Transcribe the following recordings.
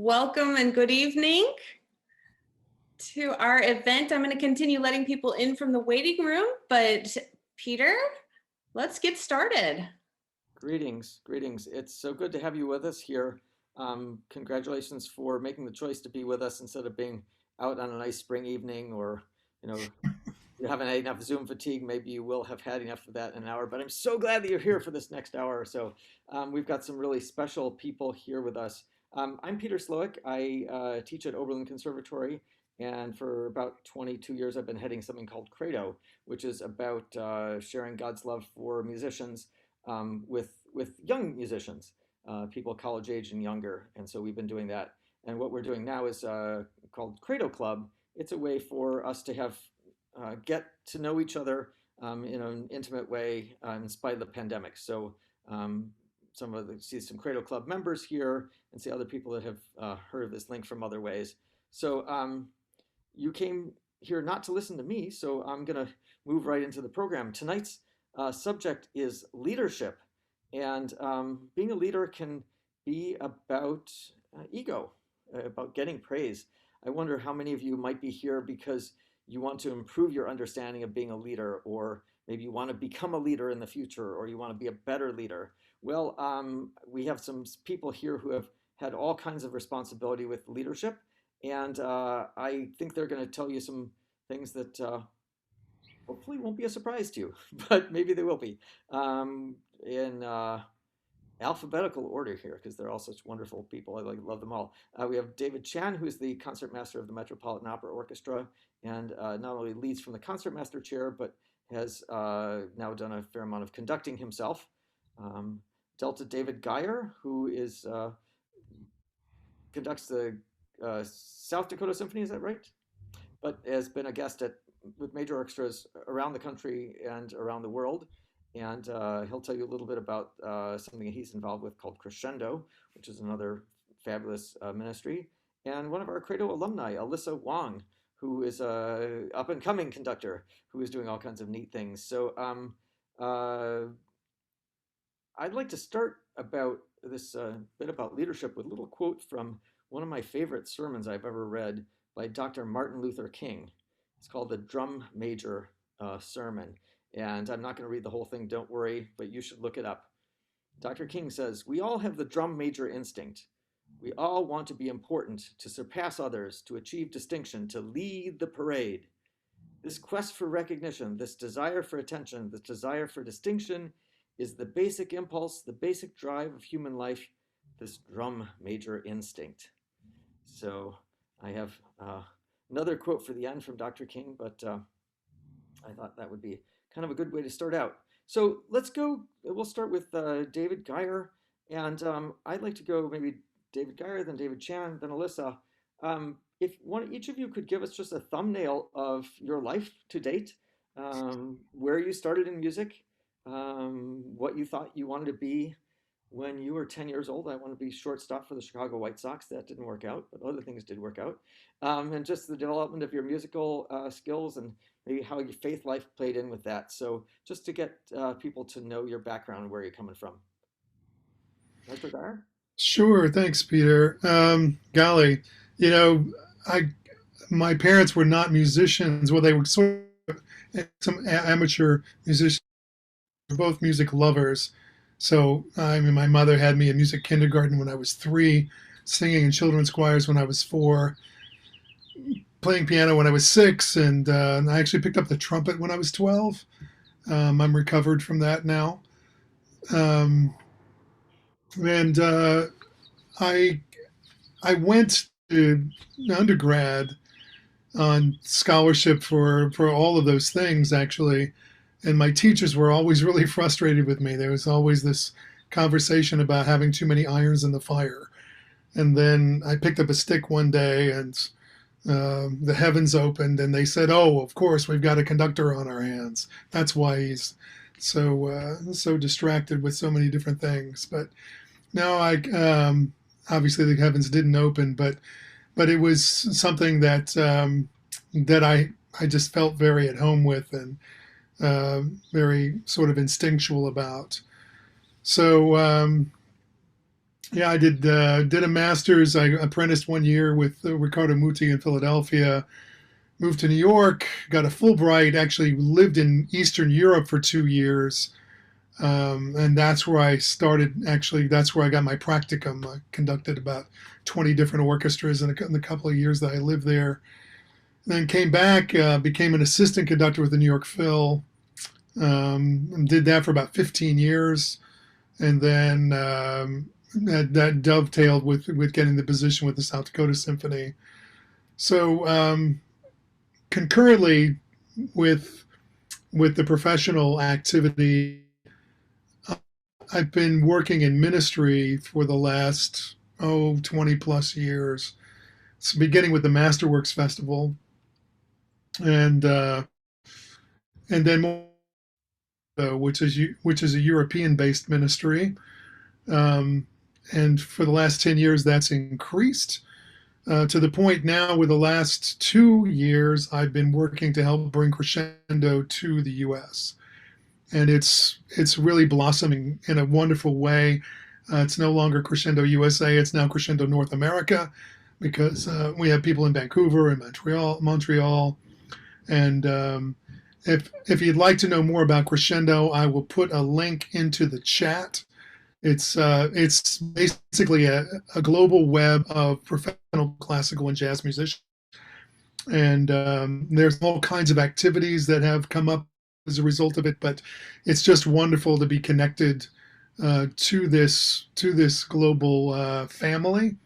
Welcome and good evening to our event. I'm going to continue letting people in from the waiting room, but Peter, let's get started. Greetings, greetings. It's so good to have you with us here. Congratulations for making the choice to be with us instead of being out on a nice spring evening, or, if you haven't had enough Zoom fatigue, maybe you will have had enough of that in an hour. But I'm so glad that you're here for this next hour or so. We've got some really special people here with us. I'm Peter Slowick. I teach at Oberlin Conservatory, and for about 22 years, I've been heading something called Credo, which is about sharing God's love for musicians with young musicians, people college age and younger. And so we've been doing that. And what we're doing now is called Credo Club. It's a way for us to have get to know each other in an intimate way in spite of the pandemic. So see some Credo Club members here and see other people that have heard of this link from other ways. So you came here not to listen to me, so I'm going to move right into the program. Tonight's subject is leadership. And being a leader can be about ego, about getting praise. I wonder how many of you might be here because you want to improve your understanding of being a leader, or maybe you want to become a leader in the future, or you want to be a better leader. Well, we have some people here who have had all kinds of responsibility with leadership, and I think they're going to tell you some things that hopefully won't be a surprise to you, but maybe they will be. In alphabetical order here, because they're all such wonderful people. I love them all. We have David Chan, who's the concertmaster of the Metropolitan Opera Orchestra, and not only leads from the concertmaster chair, but has now done a fair amount of conducting himself. Delta David Gier, who is conducts the South Dakota Symphony, is that right? But has been a guest with major orchestras around the country and around the world. And he'll tell you a little bit about something that he's involved with called Crescendo, which is another fabulous ministry. And one of our Credo alumni, Alyssa Wang, who is a up-and-coming conductor who is doing all kinds of neat things. So I'd like to start about this bit about leadership with a little quote from one of my favorite sermons I've ever read by Dr. Martin Luther King. It's called the Drum Major Sermon. And I'm not going to read the whole thing, don't worry, but you should look it up. Dr. King says, "We all have the drum major instinct. We all want to be important, to surpass others, to achieve distinction, to lead the parade. This quest for recognition, this desire for attention, this desire for distinction is the basic impulse, the basic drive of human life, this drum major instinct." So I have another quote for the end from Dr. King, but I thought that would be kind of a good way to start out. So let's go. We'll start with David Gier, and I'd like to go maybe David Gier, then David Chan, then Alyssa. If each of you could give us just a thumbnail of your life to date, where you started in music, what you thought you wanted to be when you were 10 years old. I want to be shortstop for the Chicago White Sox. That didn't work out, but other things did work out. And just the development of your musical skills and maybe how your faith life played in with that. So just to get people to know your background and where you're coming from. Mr. Dyer? Sure, thanks, Peter. Golly, you know, I my parents were not musicians. Well, they were sort of some amateur musicians. We're both music lovers. So, I mean, my mother had me in music kindergarten when I was 3, singing in children's choirs when I was 4, playing piano when I was 6, and I actually picked up the trumpet when I was 12. I'm recovered from that now. Um, and I I went to undergrad on scholarship for all of those things actually, and my teachers were always really frustrated with me. There was always this conversation about having too many irons in the fire. And then I picked up a stick one day, and the heavens opened, and they said, "Oh, of course, we've got a conductor on our hands. That's why he's so distracted with so many different things." But no, I obviously the heavens didn't open, but it was something that I just felt very at home with, and very sort of instinctual about. So Yeah, I did a master's. I apprenticed 1 year with Riccardo Muti in Philadelphia. Moved to New York, got a Fulbright. Actually lived in Eastern Europe for 2 years, and that's where I started. Actually, that's where I got my practicum. I conducted about 20 different orchestras in the couple of years that I lived there. Then came back, became an assistant conductor with the New York Phil. Did that for about 15 years, and then that dovetailed with getting the position with the South Dakota Symphony. So concurrently with the professional activity, I've been working in ministry for the last 20 plus years. So beginning with the Masterworks Festival, and then which is a European based ministry. Um, and for the last 10 years, that's increased to the point now where the last 2 years I've been working to help bring Crescendo to the US. And it's really blossoming in a wonderful way. It's no longer Crescendo USA, it's now Crescendo North America, because we have people in Vancouver and Montreal. And if you'd like to know more about Crescendo, I will put a link into the chat. It's basically a global web of professional classical and jazz musicians, and there's all kinds of activities that have come up as a result of it. But it's just wonderful to be connected to this global family,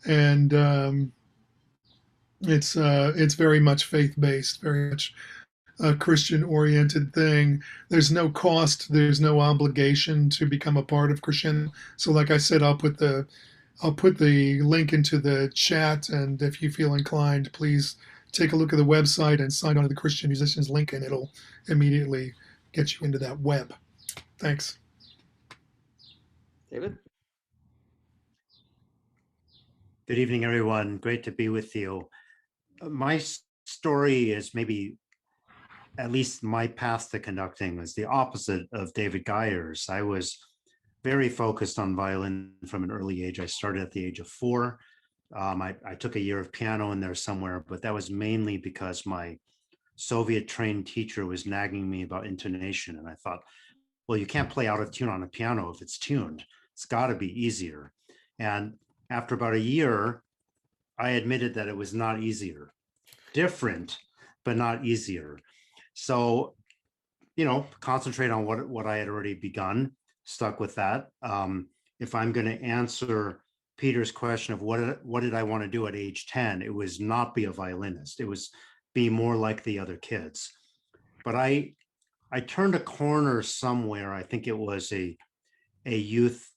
and it's very much faith based, very much a Christian oriented thing. There's no cost, there's no obligation to become a part of Crescendo. So like I said, I'll put the link into the chat, and if you feel inclined, please take a look at the website and sign on to the Christian Musicians link, and it'll immediately get you into that web. Thanks. David? Good evening, everyone. Great to be with you. My story is maybe, at least my path to conducting was the opposite of David Gier's. I was very focused on violin from an early age. I started at the age of 4. I took a year of piano in there somewhere, but that was mainly because my Soviet trained teacher was nagging me about intonation. And I thought, well, you can't play out of tune on a piano if it's tuned. It's got to be easier. And after about a year, I admitted that it was not easier. Different, but not easier. So, concentrate on what I had already begun, stuck with that. If I'm going to answer Peter's question of what did I want to do at age 10, it was not be a violinist. It was be more like the other kids. But I turned a corner somewhere. I think it was a youth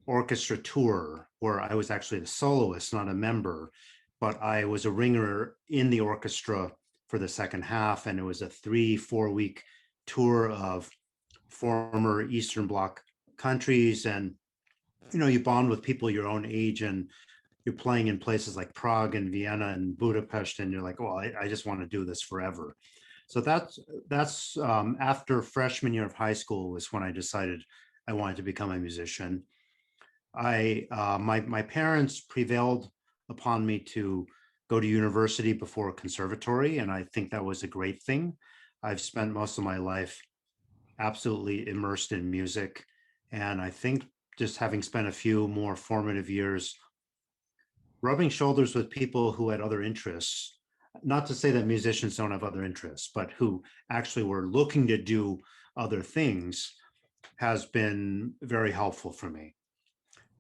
orchestra tour where I was actually the soloist, not a member, but I was a ringer in the orchestra for the second half. And it was a 3-4 week tour of former Eastern Bloc countries. And, you bond with people your own age, and you're playing in places like Prague and Vienna and Budapest. And you're like, well, I just want to do this forever. So that's after freshman year of high school was when I decided I wanted to become a musician. My parents prevailed upon me to go to university before conservatory, and I think that was a great thing. I've spent most of my life absolutely immersed in music, and I think just having spent a few more formative years rubbing shoulders with people who had other interests, not to say that musicians don't have other interests, but who actually were looking to do other things, has been very helpful for me.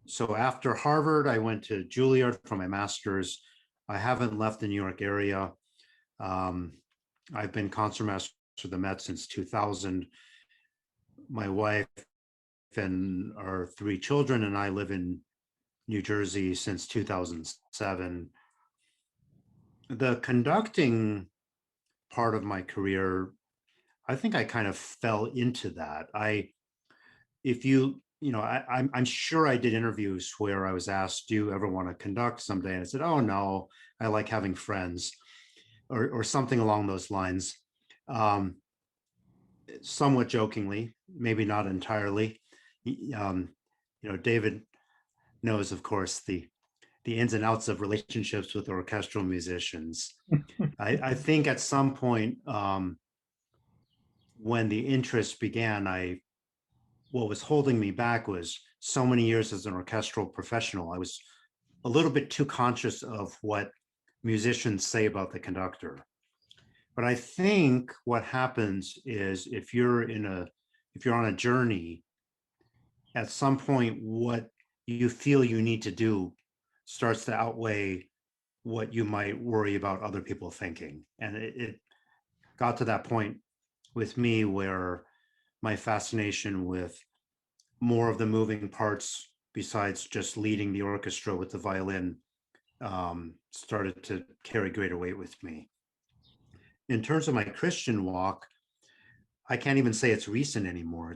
So after Harvard, I went to Juilliard for my master's. I haven't left the New York area. I've been concertmaster for the Met since 2000. My wife and our 3 children and I live in New Jersey since 2007. The conducting part of my career, I think I kind of fell into that. I'm sure I did interviews where I was asked, do you ever want to conduct someday? And I said, oh no, I like having friends, or something along those lines. Somewhat jokingly, maybe not entirely. David knows, of course, the ins and outs of relationships with orchestral musicians. I think at some point, when the interest began, what was holding me back was so many years as an orchestral professional. I was a little bit too conscious of what musicians say about the conductor. But I think what happens is if you're on a journey, at some point, what you feel you need to do starts to outweigh what you might worry about other people thinking. And it got to that point with me where my fascination with more of the moving parts besides just leading the orchestra with the violin started to carry greater weight with me. In terms of my Christian walk, I can't even say it's recent anymore.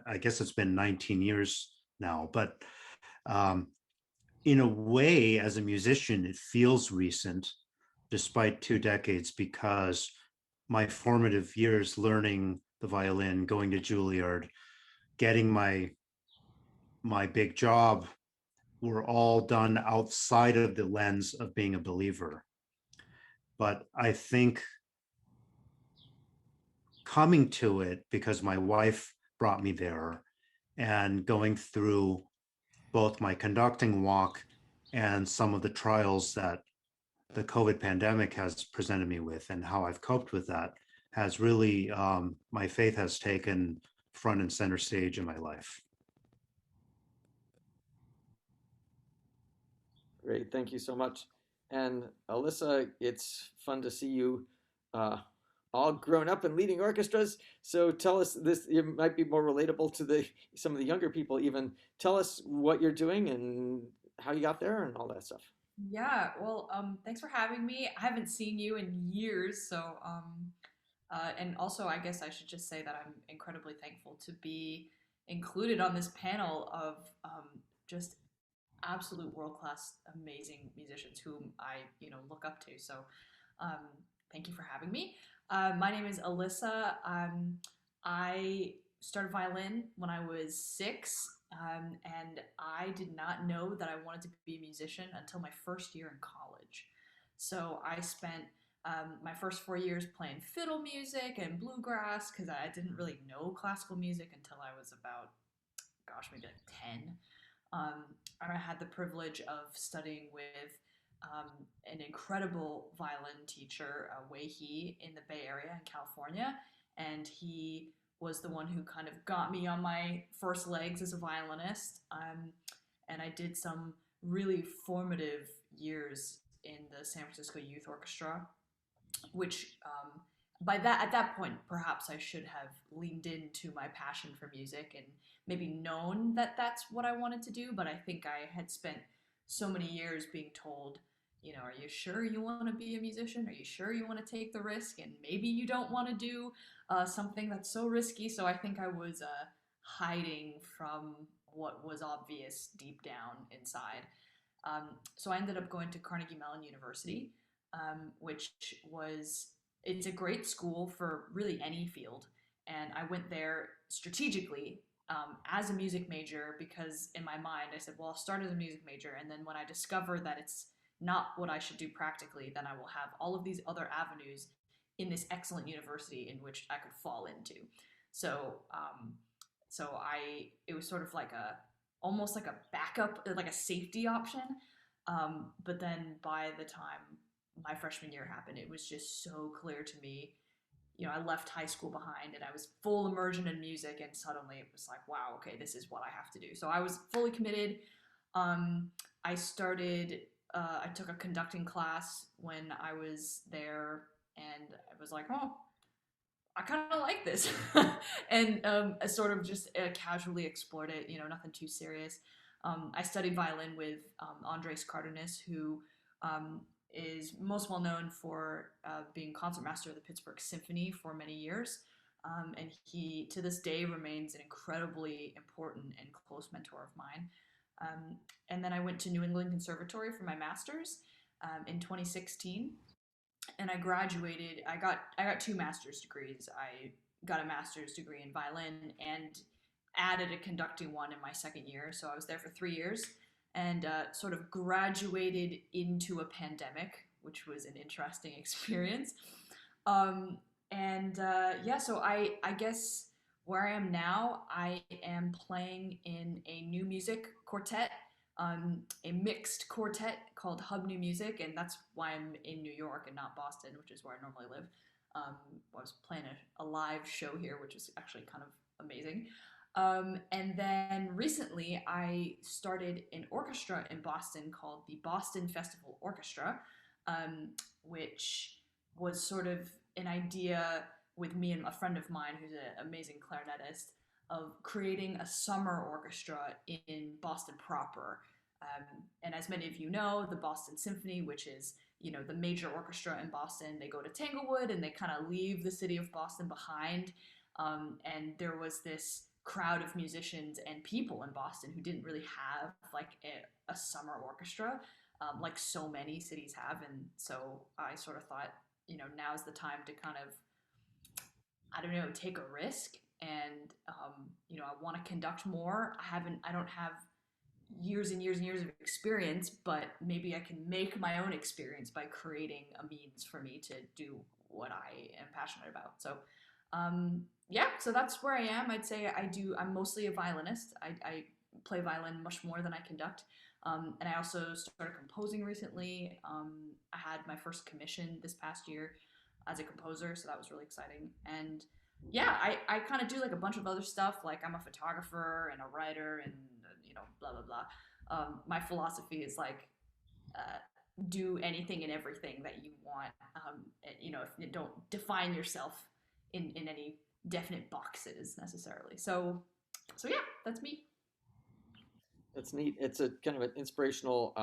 I guess it's been 19 years now, but um, in a way, as a musician, it feels recent despite 2 decades, because my formative years learning the violin, going to Juilliard, getting my big job were all done outside of the lens of being a believer. But I think coming to it because my wife brought me there, and going through both my conducting walk and some of the trials that the COVID pandemic has presented me with and how I've coped with that has really, my faith has taken front and center stage in my life. Great, thank you so much. And Alyssa, it's fun to see you all grown up and leading orchestras. So tell us this, it might be more relatable to some of the younger people even. Tell us what you're doing and how you got there and all that stuff. Yeah, well, thanks for having me. I haven't seen you in years, so and also I guess I should just say that I'm incredibly thankful to be included on this panel of just absolute world-class, amazing musicians whom I, look up to. So, um, thank you for having me. My name is Alyssa. I started violin when I was 6, and I did not know that I wanted to be a musician until my first year in college. So I spent my first 4 years playing fiddle music and bluegrass because I didn't really know classical music until I was about, gosh, maybe like 10. I had the privilege of studying with an incredible violin teacher, Wei He, in the Bay Area in California. And he was the one who kind of got me on my first legs as a violinist. And I did some really formative years in the San Francisco Youth Orchestra, which at that point, perhaps I should have leaned into my passion for music and maybe known that that's what I wanted to do. But I think I had spent so many years being told, are you sure you want to be a musician? Are you sure you want to take the risk? And maybe you don't want to do something that's so risky. So I think I was hiding from what was obvious deep down inside. So I ended up going to Carnegie Mellon University, which it's a great school for really any field. And I went there strategically as a music major because in my mind I said, well, I'll start as a music major. And then when I discover that it's not what I should do practically, then I will have all of these other avenues in this excellent university in which I could fall into. So, it was sort of like almost like a backup, like a safety option. But then by the time my freshman year happened, it was just so clear to me. I left high school behind and I was full immersion in music, and suddenly it was like, wow, okay, this is what I have to do. So I was fully committed. I took a conducting class when I was there, and I was like, oh, I kind of like this. And I sort of just casually explored it, nothing too serious. I studied violin with Andres Cardenas, who is most well known for being concertmaster of the Pittsburgh Symphony for many years. And he, to this day, remains an incredibly important and close mentor of mine. And then I went to New England Conservatory for my master's in 2016. And I graduated. I got 2 master's degrees. I got a master's degree in violin and added a conducting one in my second year. So I was there for 3 years. and sort of graduated into a pandemic, which was an interesting experience. So I guess where I am now, I am playing in a new music quartet, a mixed quartet called Hub New Music, and that's why I'm in New York and not Boston, which is where I normally live. I was playing a live show here, which was actually kind of amazing. And then recently, I started an orchestra in Boston called the Boston Festival Orchestra, which was sort of an idea with me and a friend of mine who's an amazing clarinetist of creating a summer orchestra in Boston proper. And as many of you know, the Boston Symphony, which is the major orchestra in Boston, they go to Tanglewood and they kind of leave the city of Boston behind. And there was this crowd of musicians and people in Boston who didn't really have like a summer orchestra, like so many cities have. And so I sort of thought, now's the time to kind of, I don't know, take a risk. And, I want to conduct more. I don't have years and years and years of experience, but maybe I can make my own experience by creating a means for me to do what I am passionate about. So, so that's where I am. I'd say I'm mostly a violinist. I play violin much more than I conduct. And I also started composing recently. I had my first commission this past year as a composer, so that was really exciting. And yeah, I kind of do like a bunch of other stuff. Like I'm a photographer and a writer and, blah, blah, blah. My philosophy is like, do anything and everything that you want. If you don't define yourself in any definite boxes necessarily. So yeah, that's me. That's neat. It's a kind of an inspirational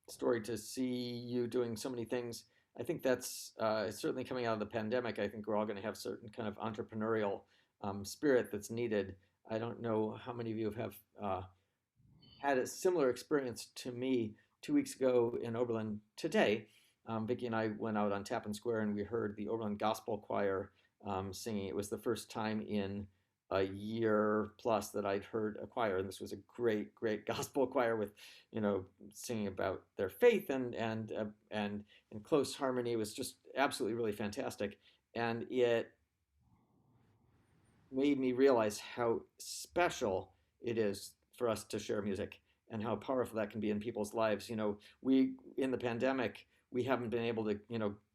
story to see you doing so many things. I think that's certainly coming out of the pandemic. I think we're all going to have certain kind of entrepreneurial spirit that's needed. I don't know how many of you have had a similar experience to me 2 weeks ago in Oberlin today. Vicki and I went out on Tappan Square and we heard the Oberlin Gospel Choir singing. It was the first time in a year plus that I'd heard a choir, and this was a great, great gospel choir with, singing about their faith and in close harmony. It was just absolutely really fantastic, and it made me realize how special it is for us to share music and how powerful that can be in people's lives. We in the pandemic we haven't been able to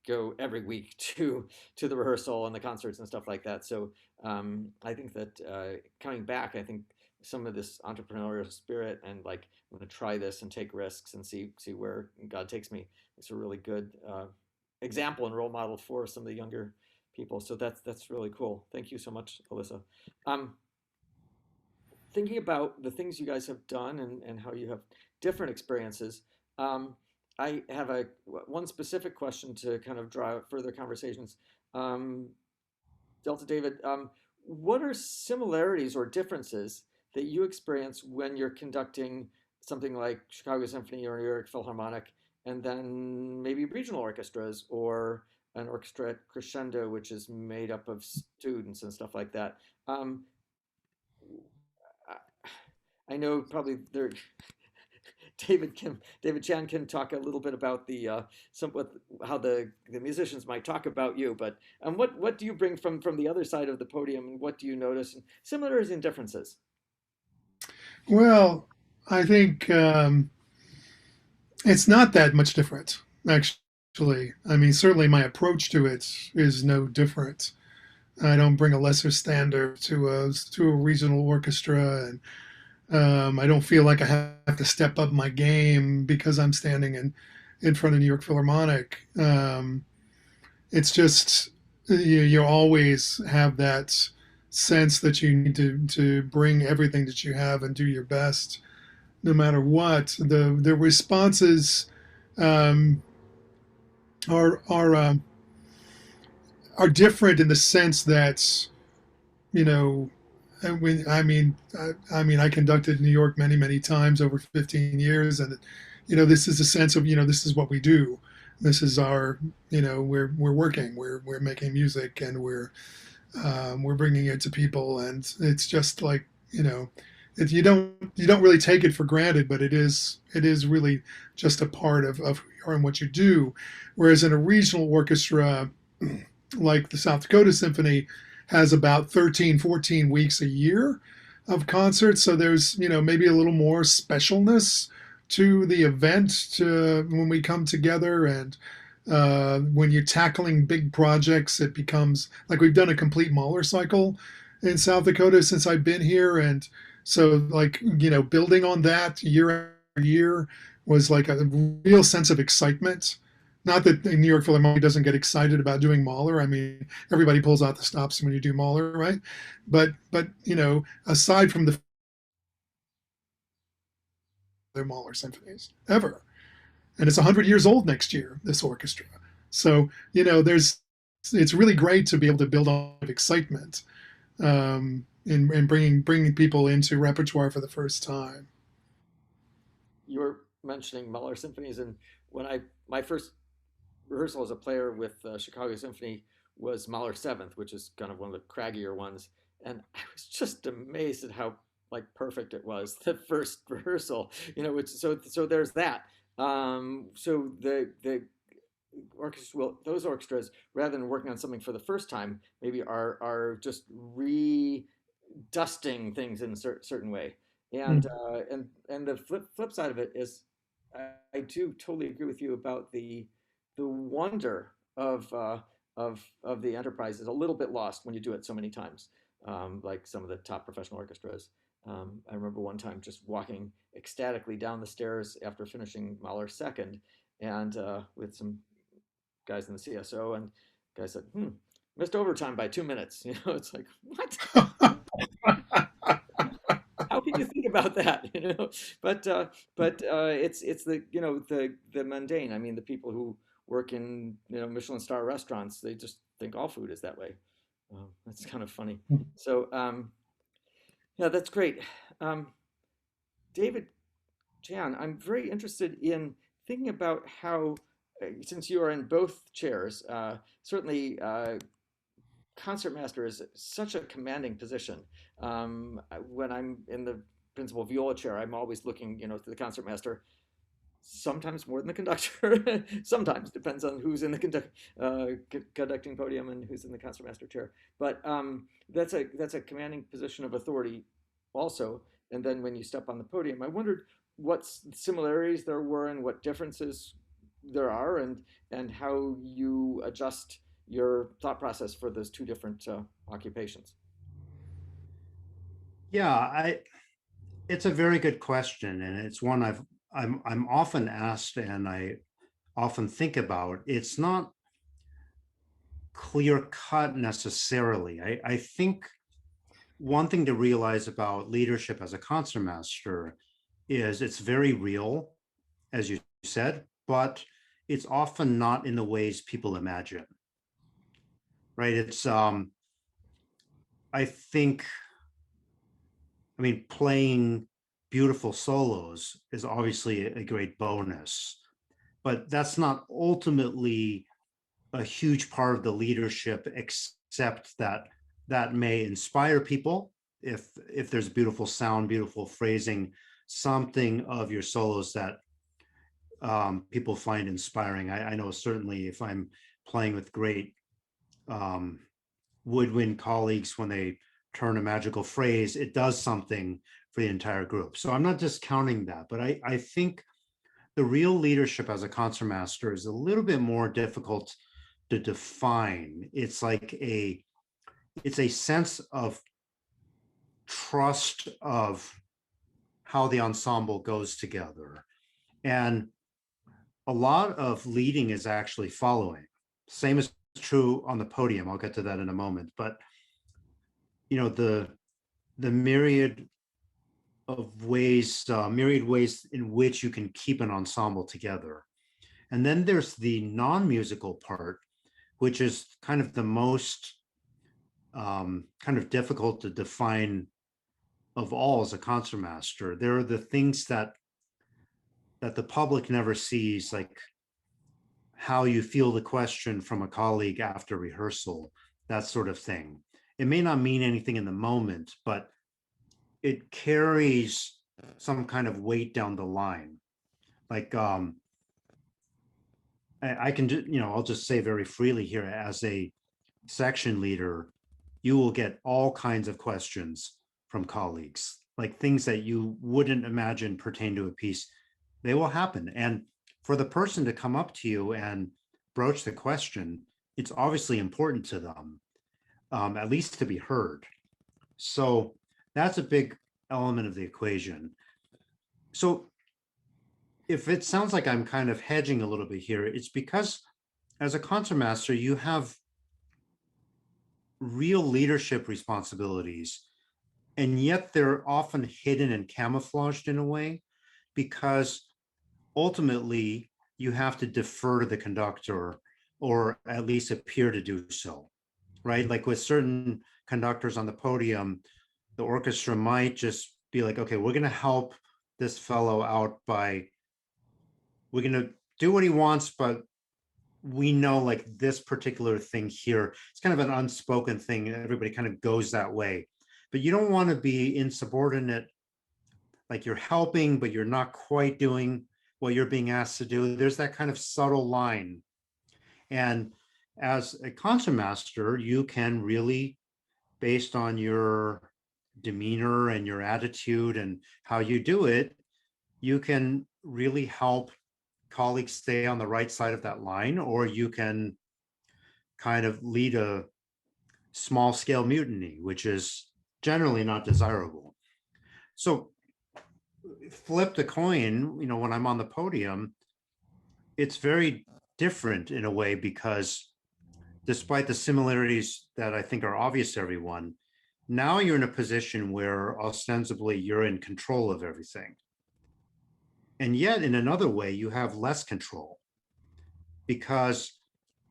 go every week to the rehearsal and the concerts and stuff like that. So I think that coming back, I think some of this entrepreneurial spirit and like I'm going to try this and take risks and see where God takes me. It's a really good example and role model for some of the younger people. So that's really cool. Thank you so much, Alyssa. Thinking about the things you guys have done and how you have different experiences. I have one specific question to kind of draw further conversations. Delta David, what are similarities or differences that you experience when you're conducting something like Chicago Symphony or New York Philharmonic, and then maybe regional orchestras or an orchestra at Crescendo, which is made up of students and stuff like that? I know probably there. David Chan can talk a little bit about how the musicians might talk about you, but what do you bring from the other side of the podium, and what do you notice, similarities and differences? Well, I think it's not that much different, actually. I mean, certainly my approach to it is no different. I don't bring a lesser standard to a regional orchestra, and I don't feel like I have to step up my game because I'm standing in front of New York Philharmonic. It's just you always have that sense that you need to bring everything that you have and do your best, no matter what. The responses are different in the sense that I conducted New York many, many times over 15 years, and this is a sense of this is what we do. This is our we're working, we're making music, and we're bringing it to people, and it's just like you don't really take it for granted, but it is really just a part of who you are and what you do. Whereas in a regional orchestra like the South Dakota Symphony has about 13, 14 weeks a year of concerts, so there's maybe a little more specialness to the event to when we come together. And when you're tackling big projects, it becomes like we've done a complete Mahler cycle in South Dakota since I've been here. And so, like, building on that year after year was like a real sense of excitement. Not that the New York Philharmonic doesn't get excited about doing Mahler. I mean, everybody pulls out the stops when you do Mahler, right? But aside from the Mahler symphonies ever, and it's 100 years old next year, this orchestra. So it's really great to be able to build on excitement in bringing people into repertoire for the first time. You were mentioning Mahler symphonies, and my first rehearsal as a player with Chicago Symphony was Mahler Seventh, which is kind of one of the craggier ones, and I was just amazed at how like perfect it was the first rehearsal. So there's that. So the orchestra, well, those orchestras, rather than working on something for the first time, maybe are just dusting things in a certain way. And the flip side of it is, I do totally agree with you about the wonder of the enterprise is a little bit lost when you do it so many times, like some of the top professional orchestras. I remember one time just walking ecstatically down the stairs after finishing Mahler second, and with some guys in the CSO, and the guy said, missed overtime by 2 minutes. It's like, what? How can you think about that? But it's the mundane. I mean, the people who work in Michelin star restaurants, they just think all food is that way. That's kind of funny. So yeah, that's great. David Jan, I'm very interested in thinking about how, since you are in both chairs, certainly concertmaster is such a commanding position. When I'm in the principal viola chair, I'm always looking, to the concertmaster. Sometimes more than the conductor. Sometimes depends on who's in the conducting podium and who's in the concertmaster chair. But that's a commanding position of authority, also. And then when you step on the podium, I wondered what similarities there were and what differences there are, and how you adjust your thought process for those two different occupations. Yeah, it's a very good question, and it's one I'm often asked, and I often think about. It's not clear cut necessarily. I think one thing to realize about leadership as a concertmaster is it's very real, as you said, but it's often not in the ways people imagine. Right? It's I think, I mean, playing beautiful solos is obviously a great bonus, but that's not ultimately a huge part of the leadership, except that that may inspire people if there's beautiful sound, beautiful phrasing, something of your solos that people find inspiring. I know certainly if I'm playing with great woodwind colleagues, when they turn a magical phrase, it does something for the entire group. So I'm not discounting that, but I think the real leadership as a concertmaster is a little bit more difficult to define. It's a sense of trust of how the ensemble goes together. And a lot of leading is actually following. Same is true on the podium. I'll get to that in a moment. But the myriad ways in which you can keep an ensemble together. And then there's the non-musical part, which is kind of the most kind of difficult to define of all as a concertmaster. There are the things that the public never sees, like how you feel the question from a colleague after rehearsal, that sort of thing. It may not mean anything in the moment, but it carries some kind of weight down the line. Like I can, I'll just say very freely here, as a section leader, you will get all kinds of questions from colleagues, like things that you wouldn't imagine pertain to a piece. They will happen. And for the person to come up to you and broach the question, it's obviously important to them, at least to be heard. So that's a big element of the equation. So if it sounds like I'm kind of hedging a little bit here, it's because as a concertmaster, you have real leadership responsibilities, and yet they're often hidden and camouflaged in a way, because ultimately you have to defer to the conductor, or at least appear to do so, right? Like with certain conductors on the podium, the orchestra might just be like, okay, we're going to help this fellow out by, we're going to do what he wants, but we know like this particular thing here, it's kind of an unspoken thing. Everybody kind of goes that way, but you don't want to be insubordinate, like you're helping, but you're not quite doing what you're being asked to do. There's that kind of subtle line. And as a concertmaster, you can really, based on your demeanor and your attitude and how you do it, you can really help colleagues stay on the right side of that line, or you can kind of lead a small scale mutiny, which is generally not desirable. So flip the coin, when I'm on the podium, it's very different in a way, because despite the similarities that I think are obvious to everyone, now you're in a position where ostensibly you're in control of everything. And yet in another way, you have less control, because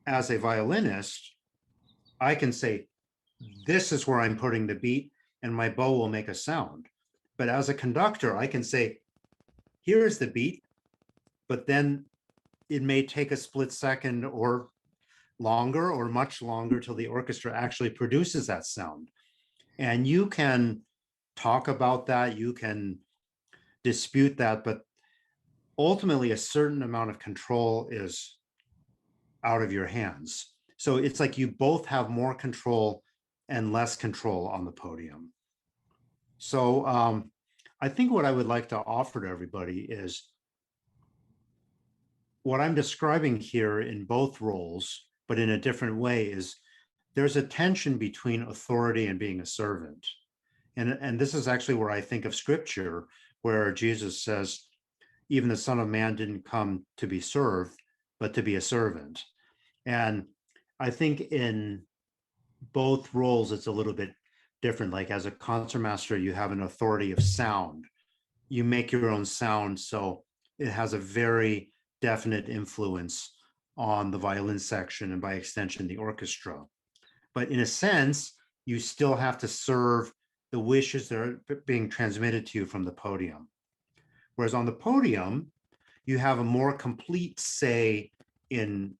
as a violinist, I can say, this is where I'm putting the beat and my bow will make a sound. But as a conductor, I can say, here's the beat, but then it may take a split second or longer or much longer till the orchestra actually produces that sound. And you can talk about that, you can dispute that, but ultimately a certain amount of control is out of your hands. So it's like you both have more control and less control on the podium. So I think what I would like to offer to everybody is what I'm describing here in both roles, but in a different way, is there's a tension between authority and being a servant. And this is actually where I think of scripture, where Jesus says, even the Son of Man didn't come to be served, but to be a servant. And I think in both roles, it's a little bit different. Like as a concertmaster, you have an authority of sound. You make your own sound, so it has a very definite influence on the violin section and by extension, the orchestra. But in a sense, you still have to serve the wishes that are being transmitted to you from the podium. Whereas on the podium, you have a more complete say in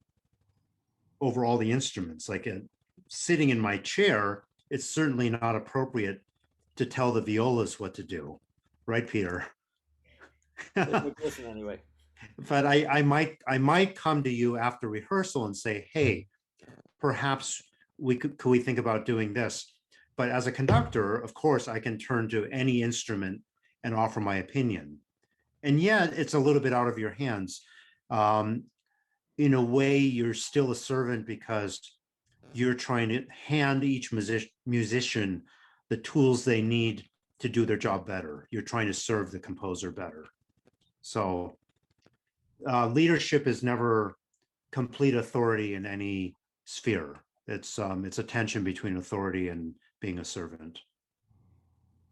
over all the instruments. Like sitting in my chair, it's certainly not appropriate to tell the violas what to do, right, Peter? Listen anyway. But I might come to you after rehearsal and say, hey, perhaps could we think about doing this? But as a conductor, of course, I can turn to any instrument and offer my opinion. And yet it's a little bit out of your hands. In a way, you're still a servant, because you're trying to hand each musician the tools they need to do their job better. You're trying to serve the composer better. So leadership is never complete authority in any sphere. It's a tension between authority and being a servant.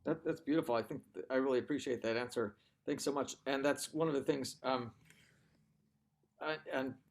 That's beautiful. I think I really appreciate that answer. Thanks so much. And that's one of the things. And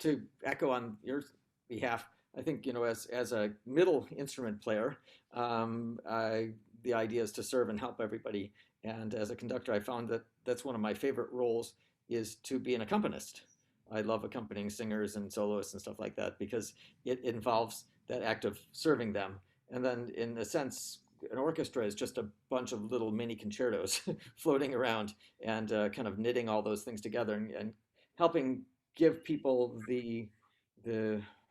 to echo on your behalf, I think as a middle instrument player, the idea is to serve and help everybody. And as a conductor, I found that that's one of my favorite roles, is to be an accompanist. I love accompanying singers and soloists and stuff like that, because it involves that act of serving them. And then in a sense, an orchestra is just a bunch of little mini concertos floating around and kind of knitting all those things together and helping give people the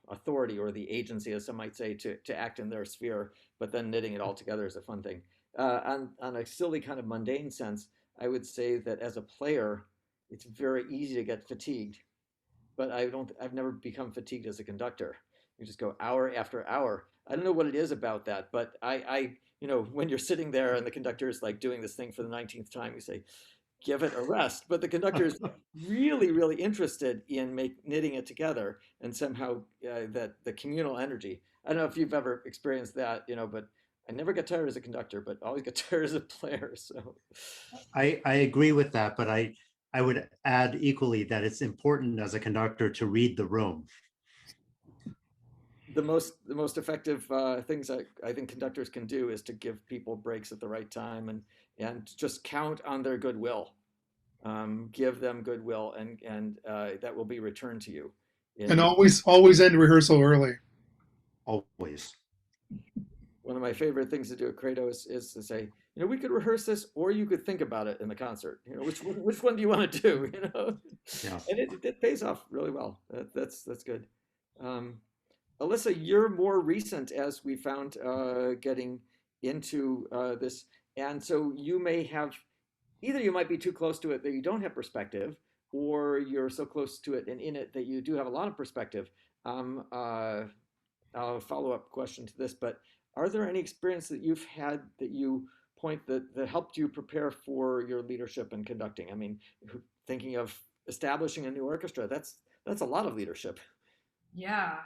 authority or the agency, as some might say, to act in their sphere, but then knitting it all together is a fun thing. On a silly kind of mundane sense, I would say that as a player, it's very easy to get fatigued, but I've never become fatigued as a conductor. You just go hour after hour. I don't know what it is about that, but when you're sitting there and the conductor is like doing this thing for the 19th time, you say, give it a rest. But the conductor is really, really interested in knitting it together and somehow that the communal energy. I don't know if you've ever experienced that, but I never get tired as a conductor, but always get tired as a player. So I agree with that, but I would add equally that it's important as a conductor to read the room. The most effective things I think conductors can do is to give people breaks at the right time and just count on their goodwill. Give them goodwill, and that will be returned to you. And always end rehearsal early. Always. One of my favorite things to do at Credo is to say, we could rehearse this, or you could think about it in the concert. Which one do you want to do? Yeah. And it pays off really well. That's good. Alyssa, you're more recent, as we found, getting into this, and so you may have either you might be too close to it that you don't have perspective, or you're so close to it and in it that you do have a lot of perspective. A follow-up question to this, but are there any experience that you've had that you point that helped you prepare for your leadership and conducting? I mean, thinking of establishing a new orchestra, that's a lot of leadership. Yeah.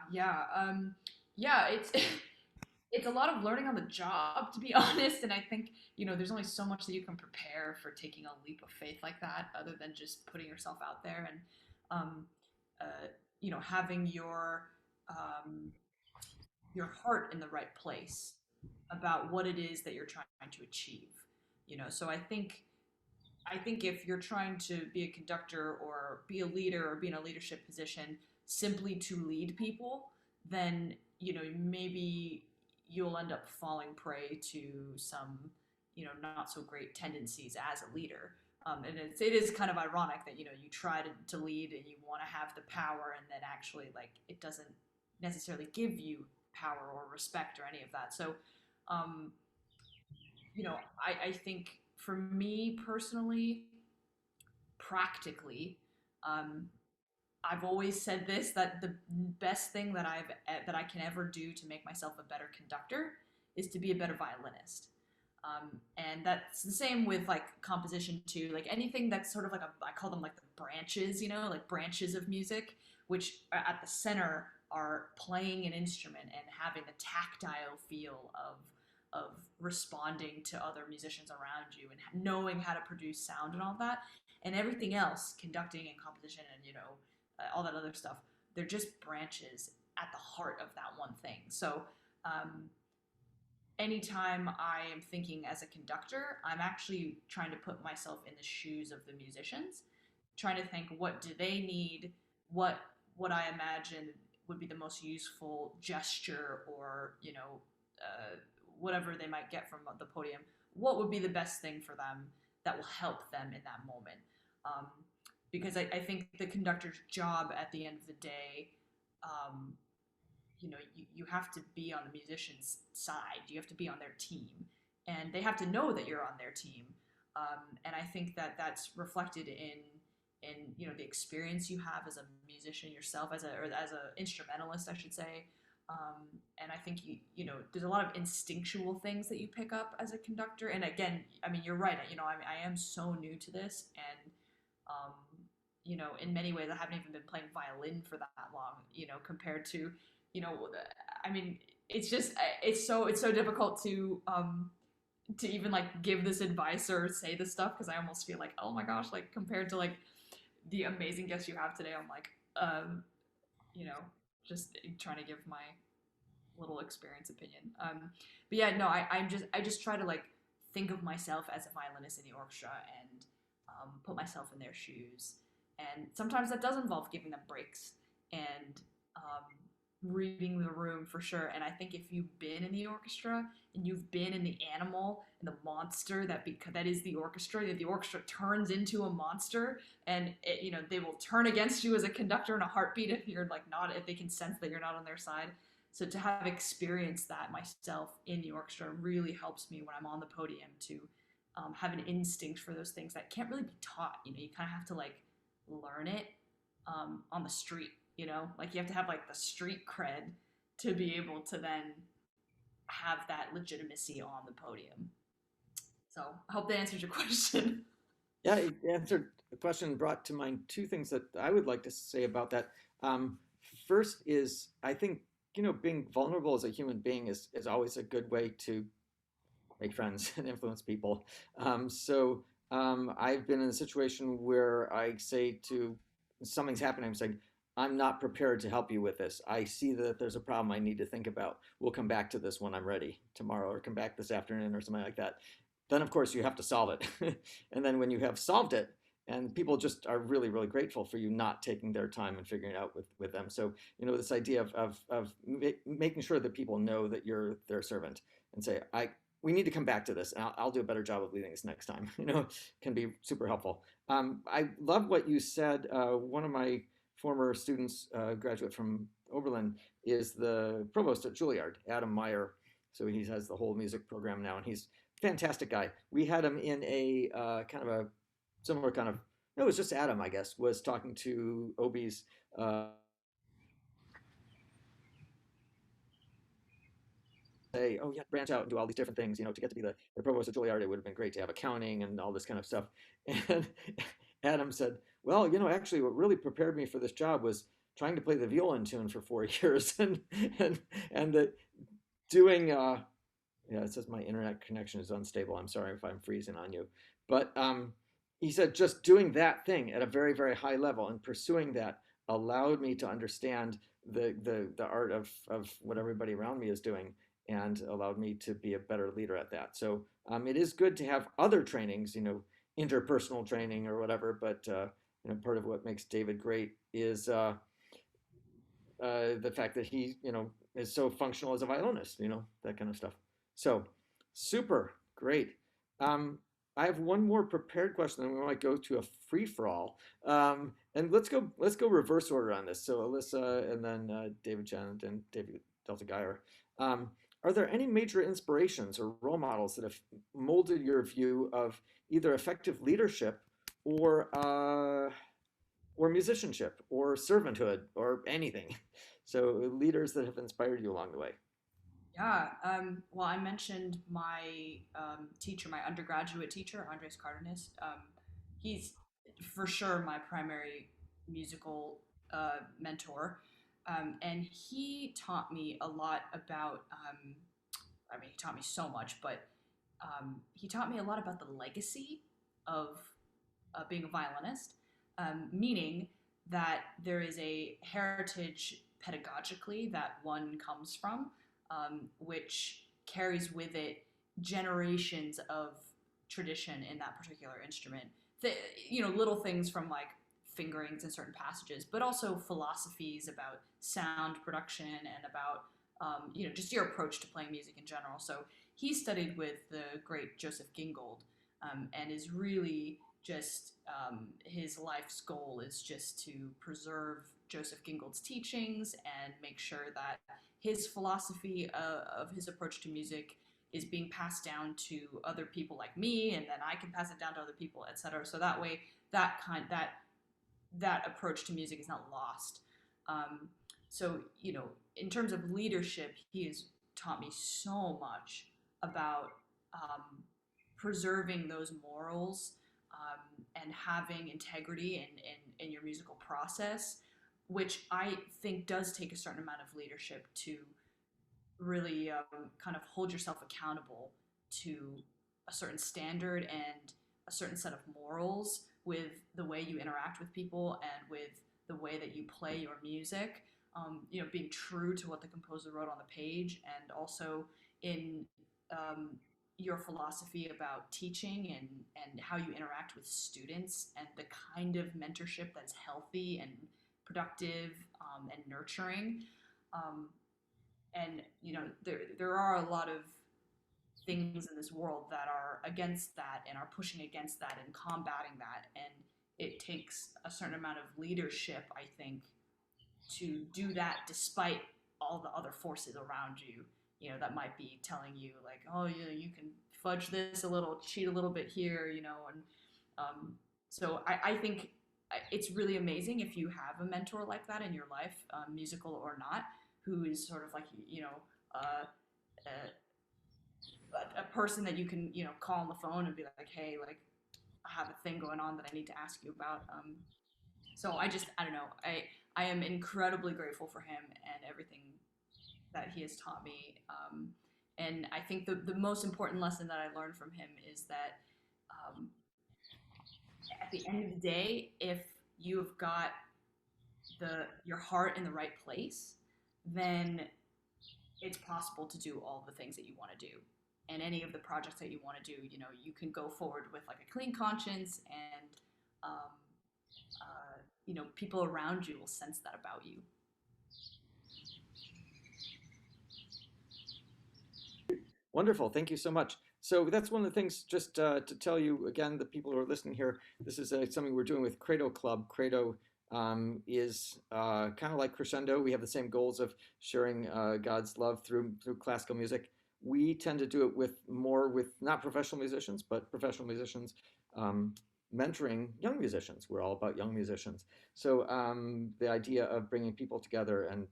It's it's a lot of learning on the job, to be honest. And I think there's only so much that you can prepare for taking a leap of faith like that, other than just putting yourself out there and having your heart in the right place about what it is that you're trying to achieve. So I think if you're trying to be a conductor or be a leader or be in a leadership position simply to lead people, then maybe you'll end up falling prey to some not so great tendencies as a leader. And it is kind of ironic that you try to lead and you want to have the power, and then actually it doesn't necessarily give you power or respect or any of that. So I think for me personally, practically, I've always said this, that the best thing that I can ever do to make myself a better conductor is to be a better violinist. And that's the same with composition too. Anything that's sort of I call them the branches, branches of music, which are at the center are playing an instrument and having the tactile feel of responding to other musicians around you and knowing how to produce sound and all that. And everything else, conducting and composition and all that other stuff, they're just branches at the heart of that one thing. So anytime I am thinking as a conductor, I'm actually trying to put myself in the shoes of the musicians, trying to think, what do they need, what I imagine would be the most useful gesture, or whatever they might get from the podium, what would be the best thing for them that will help them in that moment. Because I think the conductor's job at the end of the day, you have to be on the musician's side. You have to be on their team, and they have to know that you're on their team. And I think that that's reflected in the experience you have as a musician yourself, as a instrumentalist, I should say. And I think there's a lot of instinctual things that you pick up as a conductor. And again, I mean, you're right. I am so new to this, and in many ways, I haven't even been playing violin for that long. Compared to, I mean, it's so difficult to even give this advice or say this stuff, because I almost feel oh my gosh, compared to the amazing guests you have today, I'm just trying to give my little experience opinion. But yeah, no, I just try to think of myself as a violinist in the orchestra and put myself in their shoes. And sometimes that does involve giving them breaks and reading the room for sure. And I think if you've been in the orchestra and you've been in the animal and the monster that is the orchestra turns into a monster, and they will turn against you as a conductor in a heartbeat if you're like not if they can sense that you're not on their side. So to have experienced that myself in the orchestra really helps me when I'm on the podium to have an instinct for those things that can't really be taught. You kind of have to like learn it on the street. Like you have to have like the street cred to be able to then have that legitimacy on the podium. So I hope that answers your question. Yeah, it answered the question, brought to mind two things that I would like to say about that. First is, I think, being vulnerable as a human being is always a good way to make friends and influence people. I've been in a situation where I say to something's happening, I'm saying, I'm not prepared to help you with this. I see that there's a problem I need to think about. We'll come back to this when I'm ready tomorrow, or come back this afternoon, or something like that. Then, of course, you have to solve it. And then when you have solved it, and people just are really, really grateful for you not taking their time and figuring it out with them. So, this idea of making sure that people know that you're their servant, and say, we need to come back to this, and I'll do a better job of leading this next time, can be super helpful. I love what you said. One of my former students, graduate from Oberlin, is the provost at Juilliard, Adam Meyer. So he has the whole music program now, and he's a fantastic guy. We had him in a kind of a similar kind of, no, it was just Adam, I guess, was talking to Obi's say, oh yeah, branch out and do all these different things, to get to be the provost of Juilliard. It would have been great to have accounting and all this kind of stuff. And Adam said, well, actually what really prepared me for this job was trying to play the violin tune for 4 years and that doing, yeah, it says my internet connection is unstable. I'm sorry if I'm freezing on you. But he said just doing that thing at a very, very high level and pursuing that allowed me to understand the art of what everybody around me is doing, and allowed me to be a better leader at that. So it is good to have other trainings, interpersonal training or whatever, but part of what makes David great is the fact that he, is so functional as a violinist, that kind of stuff. So super great. I have one more prepared question, then we might go to a free-for-all. And let's go reverse order on this. So Alyssa, and then David Gier and David Gier. Are there any major inspirations or role models that have molded your view of either effective leadership or musicianship or servanthood or anything? So leaders that have inspired you along the way. Yeah. Well, I mentioned my teacher, my undergraduate teacher, Andres Cardenas. He's for sure my primary musical mentor. And he taught me a lot about, he taught me so much, but he taught me a lot about the legacy of being a violinist, meaning that there is a heritage pedagogically that one comes from, which carries with it generations of tradition in that particular instrument. Little things from like fingerings in certain passages, but also philosophies about sound production and about just your approach to playing music in general. So he studied with the great Joseph Gingold, and is really just his life's goal is just to preserve Joseph Gingold's teachings and make sure that his philosophy of his approach to music is being passed down to other people like me, and then I can pass it down to other people, etc. So that way, that approach to music is not lost. So in terms of leadership, he has taught me so much about preserving those morals, and having integrity in your musical process, which I think does take a certain amount of leadership to really kind of hold yourself accountable to a certain standard and a certain set of morals with the way you interact with people and with the way that you play your music. Being true to what the composer wrote on the page, and also in your philosophy about teaching and how you interact with students, and the kind of mentorship that's healthy and productive and nurturing. And there are a lot of things in this world that are against that and are pushing against that and combating that, and it takes a certain amount of leadership, I think, to do that despite all the other forces around you, that might be telling you like, oh, you can fudge this a little, cheat a little bit here, and so I think it's really amazing if you have a mentor like that in your life, musical or not, who is sort of like, uh, a person that you can, call on the phone and be like, hey, like, I have a thing going on that I need to ask you about. So I don't know. I am incredibly grateful for him and everything that he has taught me. And I think the most important lesson that I learned from him is that at the end of the day, if you've got your heart in the right place, then it's possible to do all the things that you want to do. And any of the projects that you want to do, you can go forward with like a clean conscience, and people around you will sense that about you. Wonderful. Thank you so much. So that's one of the things, just to tell you again, the people who are listening here, this is something we're doing with Credo Club. Credo is kind of like Crescendo. We have the same goals of sharing God's love through classical music. We tend to do it with not professional musicians, but professional musicians mentoring young musicians. We're all about young musicians. So the idea of bringing people together and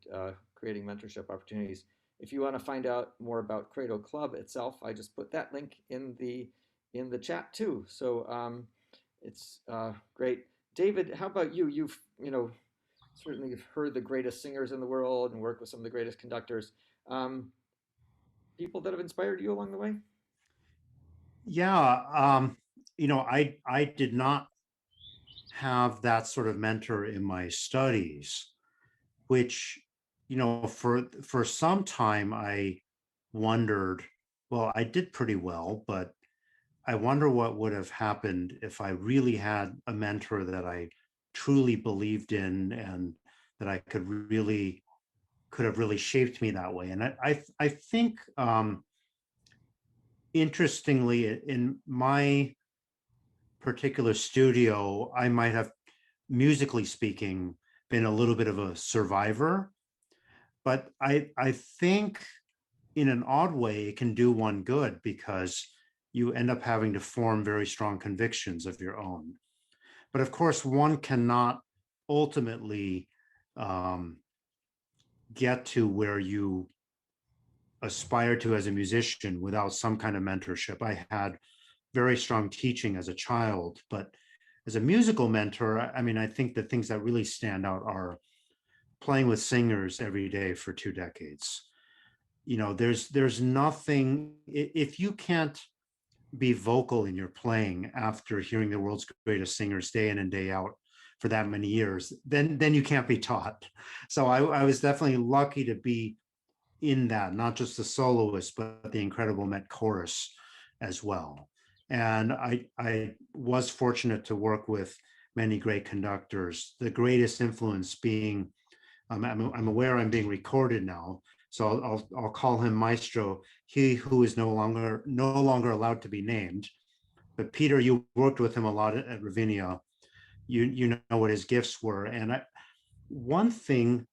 creating mentorship opportunities. If you want to find out more about Credo Club itself, I just put that link in the chat too. So it's great. David, how about you? You've certainly heard the greatest singers in the world and worked with some of the greatest conductors. People that have inspired you along the way? Yeah, I did not have that sort of mentor in my studies, which, for some time I wondered, well, I did pretty well, but I wonder what would have happened if I really had a mentor that I truly believed in and that I could have really shaped me that way. And I think, interestingly, in my particular studio, I might have, musically speaking, been a little bit of a survivor, but I think in an odd way it can do one good, because you end up having to form very strong convictions of your own. But of course, one cannot ultimately get to where you aspire to as a musician without some kind of mentorship. I had very strong teaching as a child, but as a musical mentor, I think the things that really stand out are playing with singers every day for 2 decades. There's nothing, if you can't be vocal in your playing after hearing the world's greatest singers day in and day out for that many years, then you can't be taught. So I was definitely lucky to be in that, not just the soloist, but the incredible Met chorus as well. And I was fortunate to work with many great conductors, the greatest influence being, I'm aware I'm being recorded now, so I'll call him Maestro, he who is no longer allowed to be named. But Peter, you worked with him a lot at Ravinia. You know what his gifts were. And one thing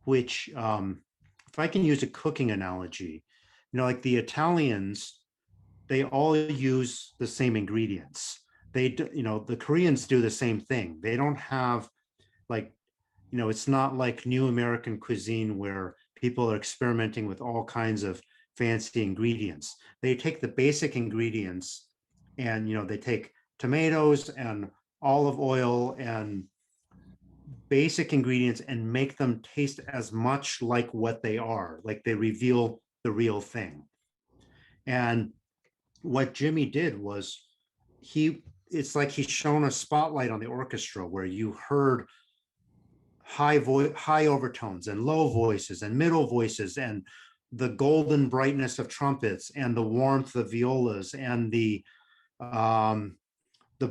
which, if I can use a cooking analogy, like the Italians, they all use the same ingredients. The Koreans do the same thing. They don't have it's not like new American cuisine where people are experimenting with all kinds of fancy ingredients. They take the basic ingredients and, they take tomatoes and olive oil and basic ingredients and make them taste as much like what they are, like they reveal the real thing. And what Jimmy did was it's like he shone a spotlight on the orchestra where you heard high overtones and low voices and middle voices and the golden brightness of trumpets and the warmth of violas and the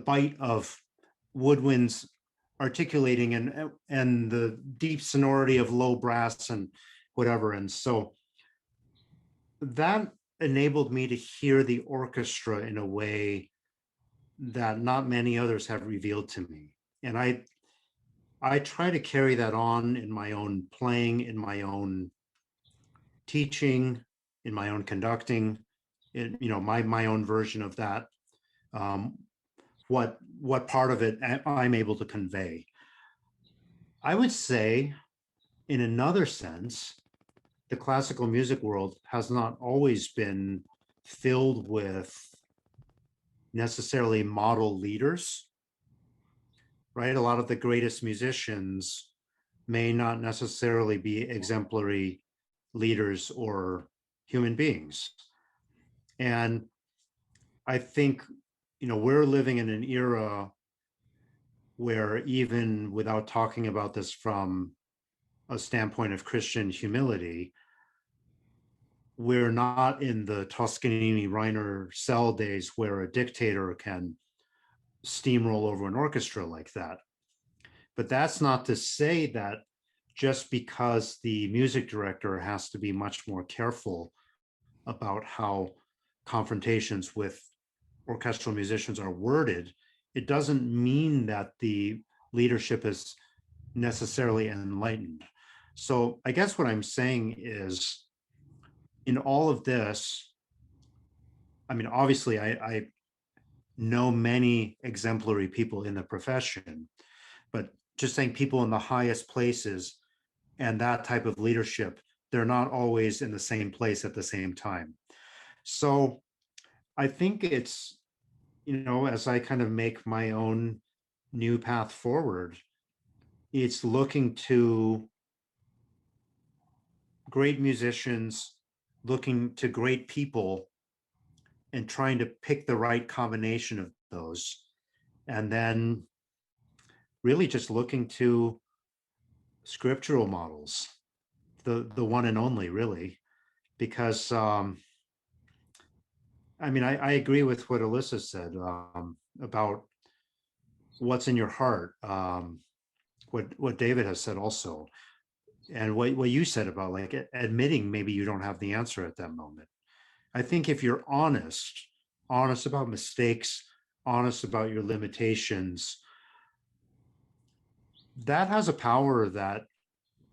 bite of woodwinds articulating and the deep sonority of low brass and whatever. And so that enabled me to hear the orchestra in a way that not many others have revealed to me. And I try to carry that on in my own playing, in my own teaching, in my own conducting, in, you know, my own version of that. What part of it I'm able to convey. I would say, in another sense, the classical music world has not always been filled with necessarily model leaders, right? A lot of the greatest musicians may not necessarily be exemplary leaders or human beings. And I think, you know, we're living in an era where, even without talking about this from a standpoint of Christian humility, we're not in the Toscanini, Reiner, Sell days where a dictator can steamroll over an orchestra like that. But that's not to say that just because the music director has to be much more careful about how confrontations with orchestral musicians are worded, it doesn't mean that the leadership is necessarily enlightened. So I guess what I'm saying is, in all of this, I mean, obviously, I know many exemplary people in the profession, but just saying people in the highest places and that type of leadership, they're not always in the same place at the same time. So I think it's, you know, as I kind of make my own new path forward, it's looking to great musicians, looking to great people, and trying to pick the right combination of those. And then really just looking to scriptural models, the one and only, really, because I mean, I agree with what Alyssa said about what's in your heart, what David has said also, and what you said about like admitting maybe you don't have the answer at that moment. I think if you're honest about mistakes, honest about your limitations, that has a power that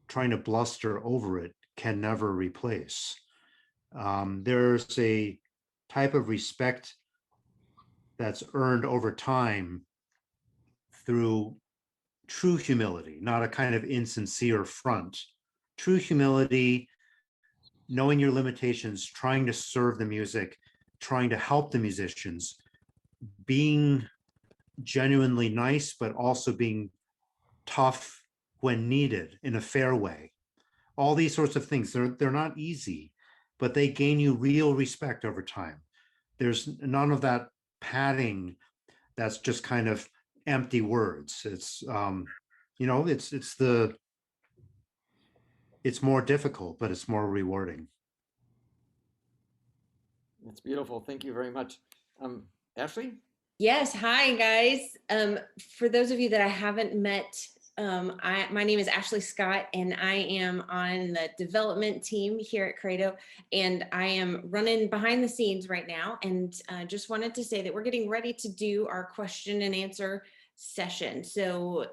trying to bluster over it can never replace. There's a type of respect that's earned over time through true humility, not a kind of insincere front. True humility, knowing your limitations, trying to serve the music, trying to help the musicians, being genuinely nice, but also being tough when needed in a fair way. All these sorts of things, they're not easy, but they gain you real respect over time. There's none of that padding that's just kind of empty words. It's you know, it's more difficult, but it's more rewarding. That's beautiful. Thank you very much. Ashley? Yes. Hi, guys. For those of you that I haven't met, my name is Ashley Scott, and I am on the development team here at Credo, and I am running behind the scenes right now. And just wanted to say that we're getting ready to do our question and answer session. So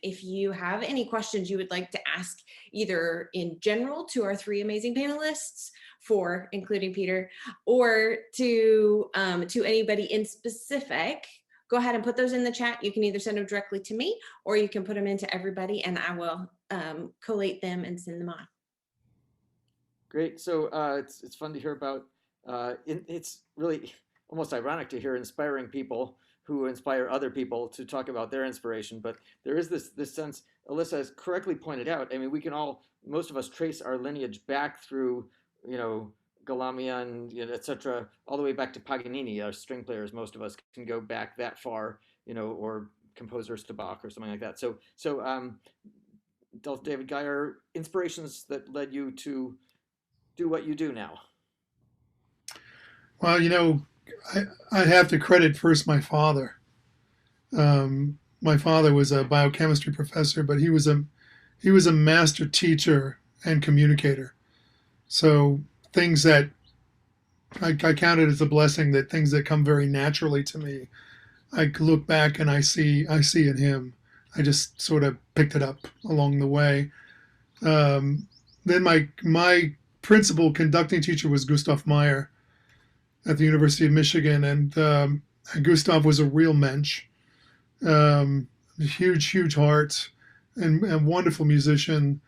if you have any questions you would like to ask, either in general to our three amazing panelists, four, including Peter, or to anybody in specific, go ahead and put those in the chat. You can either send them directly to me, or you can put them into everybody, and I will collate them and send them on. Great. So it's fun to hear about. It's really almost ironic to hear inspiring people who inspire other people to talk about their inspiration. But there is this sense, Alyssa has correctly pointed out. I mean, we can all, most of us, trace our lineage back through, you know, Galamia and, you know, etc., all the way back to Paganini. Our string players, most of us can go back that far, you know, or composers to Bach or something like that. So David Gier, inspirations that led you to do what you do now? Well, you know, I'd have to credit first my father. My father was a biochemistry professor, but he was a master teacher and communicator. So things that I count it as a blessing, that things that come very naturally to me, I look back and I see in him. I just sort of picked it up along the way. Then my principal conducting teacher was Gustav Meyer at the University of Michigan, and Gustav was a real mensch, huge heart, and wonderful musician.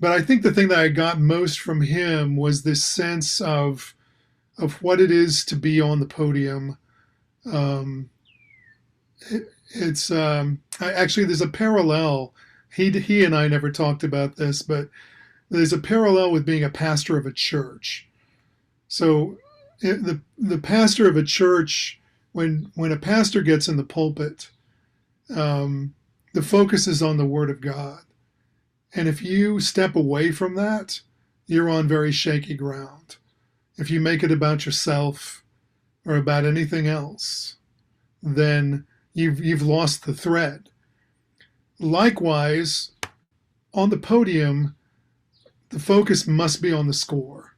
But I think the thing that I got most from him was this sense of what it is to be on the podium. Um, Actually, there's a parallel. He and I never talked about this, but there's a parallel with being a pastor of a church. So the pastor of a church, when a pastor gets in the pulpit, the focus is on the Word of God. And if you step away from that, you're on very shaky ground. If you make it about yourself or about anything else, then you've lost the thread. Likewise, on the podium, the focus must be on the score.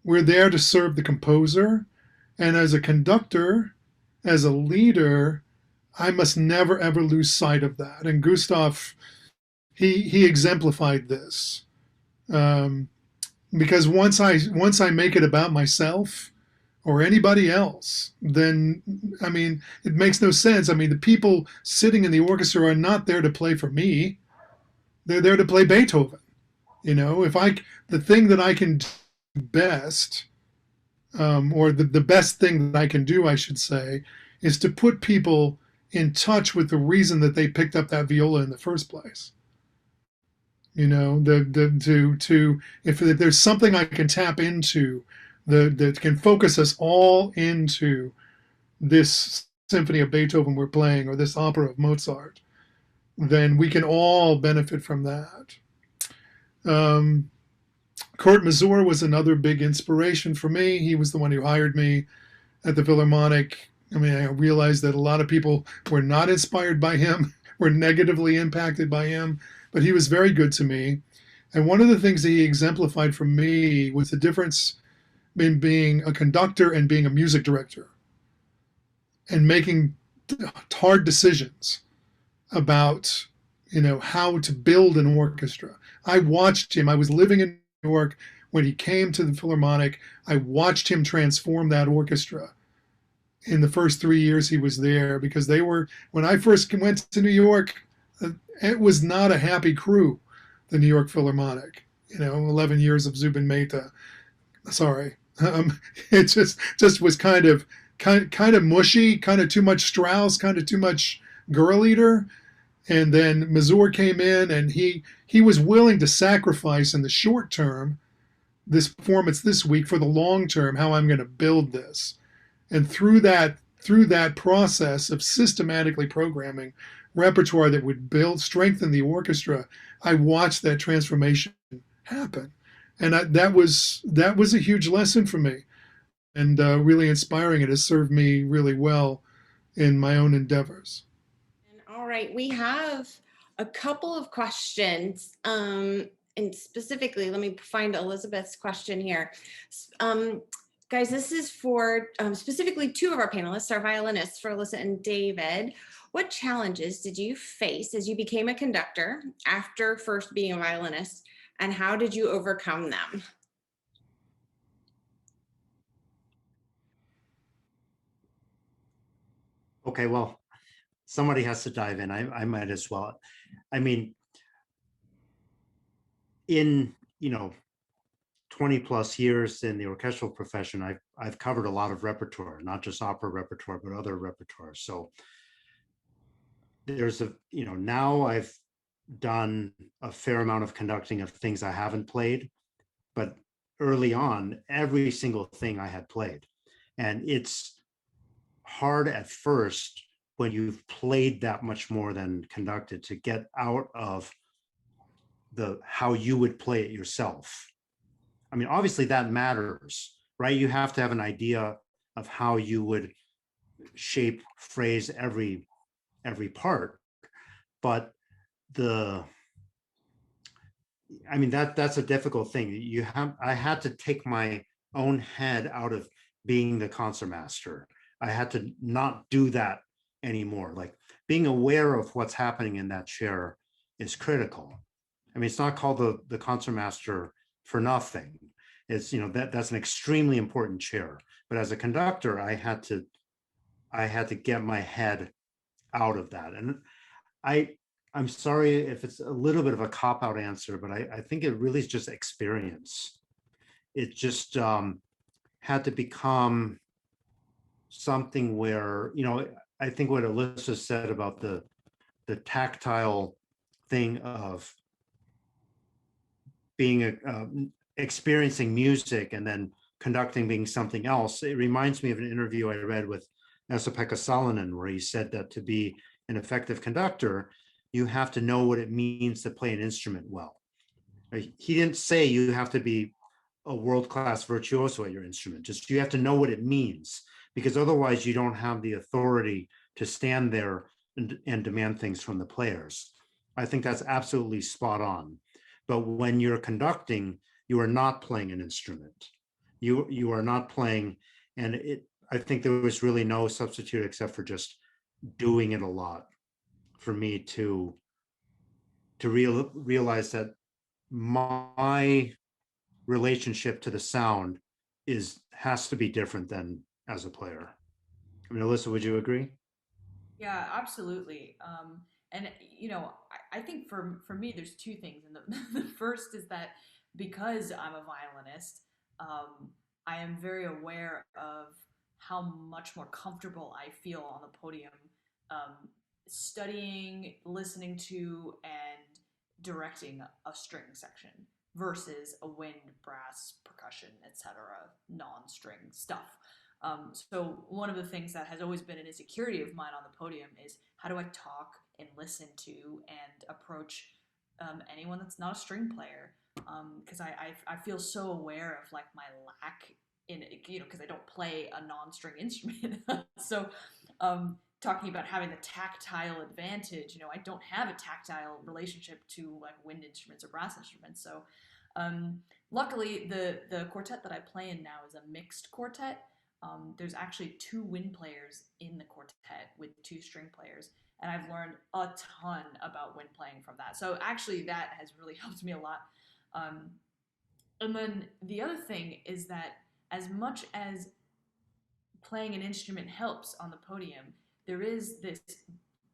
We're there to serve the composer, and as a conductor, as a leader, I must never ever lose sight of that. And Gustav, he exemplified this, because once I make it about myself or anybody else, then I mean it makes no sense. I mean, the people sitting in the orchestra are not there to play for me; they're there to play Beethoven. The thing that I can do best, or the best thing that I can do, I should say, is to put people in touch with the reason that they picked up that viola in the first place. If there's something I can tap into that can focus us all into this symphony of Beethoven we're playing, or this opera of Mozart, then we can all benefit from that. Kurt Masur was another big inspiration for me. He was the one who hired me at the Philharmonic. I mean, I realized that a lot of people were not inspired by him, were negatively impacted by him, but he was very good to me. And one of the things that he exemplified for me was the difference in being a conductor and being a music director, and making hard decisions about how to build an orchestra. I watched him. I was living in New York when he came to the Philharmonic. I watched him transform that orchestra in the first 3 years he was there, because when I first went to New York, it was not a happy crew, the New York Philharmonic. 11 years of Zubin Mehta. Sorry. It just was kind of mushy, kind of too much Strauss, kind of too much Girl Eater. And then Mazur came in, and he was willing to sacrifice in the short term this performance this week for the long term, how I'm going to build this. And through that process of systematically programming repertoire that would strengthen the orchestra, I watched that transformation happen. And that was a huge lesson for me, and really inspiring. It has served me really well in my own endeavors. All right, we have a couple of questions, and specifically, let me find Elizabeth's question here. Guys, this is for specifically two of our panelists, our violinists, for Alyssa and David. What challenges did you face as you became a conductor after first being a violinist, and how did you overcome them? Okay, well, somebody has to dive in. I might as well. I mean, in 20 plus years in the orchestral profession, I've covered a lot of repertoire, not just opera repertoire, but other repertoire. So there's now I've done a fair amount of conducting of things I haven't played, but early on, every single thing I had played. And it's hard at first when you've played that much more than conducted to get out of how you would play it yourself. I mean, obviously that matters, right? You have to have an idea of how you would shape, phrase every part, but I mean, that's a difficult thing. I had to take my own head out of being the concertmaster. I had to not do that anymore. Like being aware of what's happening in that chair is critical. I mean, it's not called the concertmaster for nothing. It's, that's an extremely important chair. But as a conductor, I had to get my head out of that. And I I'm sorry if it's a little bit of a cop-out answer, but I think it really is just experience. It just had to become something where, I think what Alyssa said about the tactile thing of being experiencing music and then conducting being something else. It reminds me of an interview I read with Esa-Pekka Salonen, where he said that to be an effective conductor, you have to know what it means to play an instrument well. He didn't say you have to be a world-class virtuoso at your instrument, just you have to know what it means, because otherwise you don't have the authority to stand there and demand things from the players. I think that's absolutely spot on. But when you're conducting, you are not playing an instrument. You are not playing, and I think there was really no substitute except for just doing it a lot for me to realize that my relationship to the sound has to be different than as a player. I mean, Alyssa, would you agree? Yeah, absolutely. And I think for me, there's two things, and the first is that because I'm a violinist, I am very aware of how much more comfortable I feel on the podium, um, studying, listening to, and directing a string section versus a wind, brass, percussion, etc., non-string stuff. So one of the things that has always been an insecurity of mine on the podium is how do I talk and listen to and approach anyone that's not a string player? Because I feel so aware of like my lack in because I don't play a non-string instrument. So talking about having the tactile advantage, I don't have a tactile relationship to like wind instruments or brass instruments. So luckily the quartet that I play in now is a mixed quartet. There's actually two wind players in the quartet with two string players, and I've learned a ton about wind playing from that. So actually, that has really helped me a lot. Um, and then the other thing is that as much as playing an instrument helps on the podium, there is this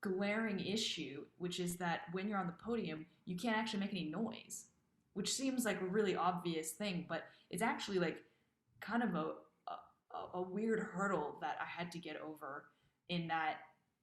glaring issue, which is that when you're on the podium, you can't actually make any noise, which seems like a really obvious thing, but it's actually like kind of a weird hurdle that I had to get over, in that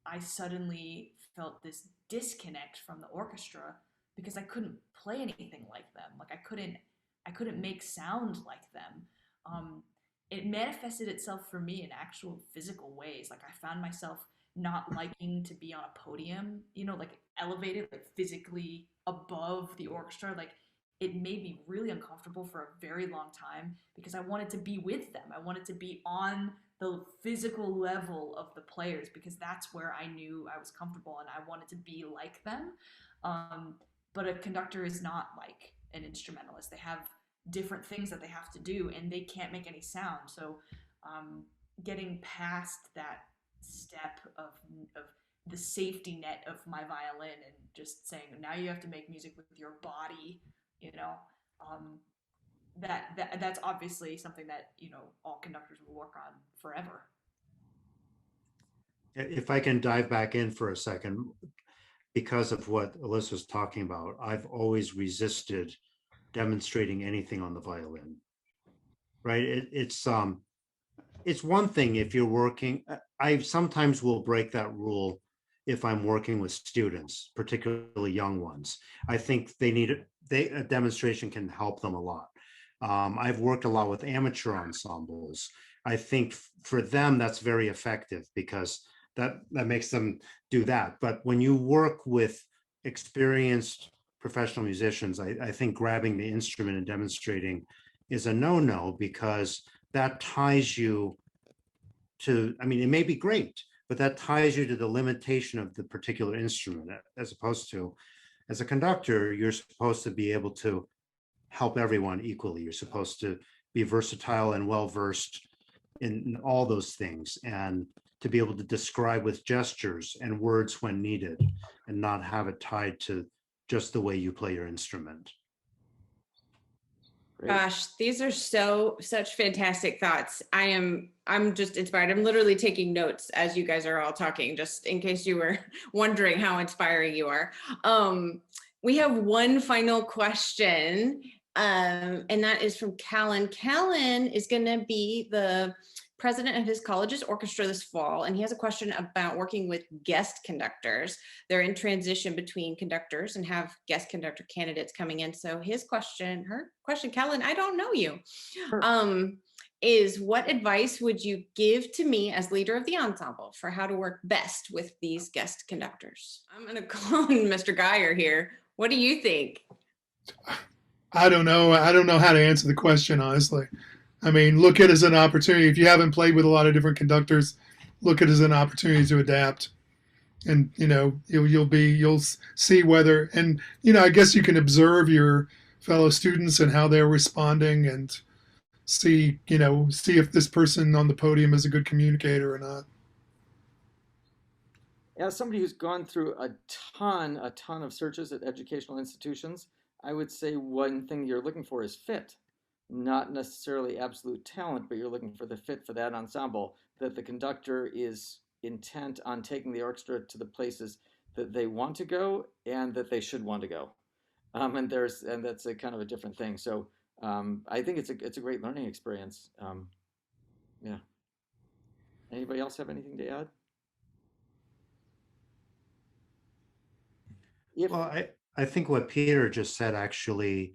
I suddenly felt this disconnect from the orchestra because I couldn't play anything like them. Like I couldn't make sound like them. Um, it manifested itself for me in actual physical ways. Like I found myself not liking to be on a podium, like elevated, like physically above the orchestra. Like it made me really uncomfortable for a very long time because I wanted to be with them. I wanted to be on the physical level of the players because that's where I knew I was comfortable and I wanted to be like them. Um, but a conductor is not like an instrumentalist. They have different things that they have to do and they can't make any sound. So getting past that step of the safety net of my violin and just saying now you have to make music with your body, you know um, that's obviously something that all conductors will work on forever. If I can dive back in for a second, because of what Alyssa was talking about, I've always resisted demonstrating anything on the violin. Right? It's one thing if you're working. I sometimes will break that rule if I'm working with students, particularly young ones. I think a demonstration can help them a lot. I've worked a lot with amateur ensembles. I think for them that's very effective because that makes them do that. But when you work with experienced professional musicians, I think grabbing the instrument and demonstrating is a no-no because that ties you to, I mean, it may be great, but that ties you to the limitation of the particular instrument as opposed to As a conductor, you're supposed to be able to help everyone equally. You're supposed to be versatile and well-versed in all those things, and to be able to describe with gestures and words when needed, and not have it tied to just the way you play your instrument. Great. Gosh, these are such fantastic thoughts. I'm just inspired. I'm literally taking notes as you guys are all talking, just in case you were wondering how inspiring you are. We have one final question, and that is from Callan. Callan is going to be the president of his college's orchestra this fall, and he has a question about working with guest conductors. They're in transition between conductors and have guest conductor candidates coming in. So her question, Callan, I don't know you, Sure. is what advice would you give to me as leader of the ensemble for how to work best with these guest conductors? I'm going to call on Mr. Gier here. What do you think? I don't know. I don't know how to answer the question, honestly. I mean, look at it as an opportunity. If you haven't played with a lot of different conductors, look at it as an opportunity to adapt. And, you'll see whether, and, I guess you can observe your fellow students and how they're responding, and see if this person on the podium is a good communicator or not. As somebody who's gone through a ton of searches at educational institutions, I would say one thing you're looking for is fit. Not necessarily absolute talent, but you're looking for the fit for that ensemble, that the conductor is intent on taking the orchestra to the places that they want to go and that they should want to go. And that's a kind of a different thing. So I think it's a great learning experience. Yeah. Anybody else have anything to add? Well, I think what Peter just said actually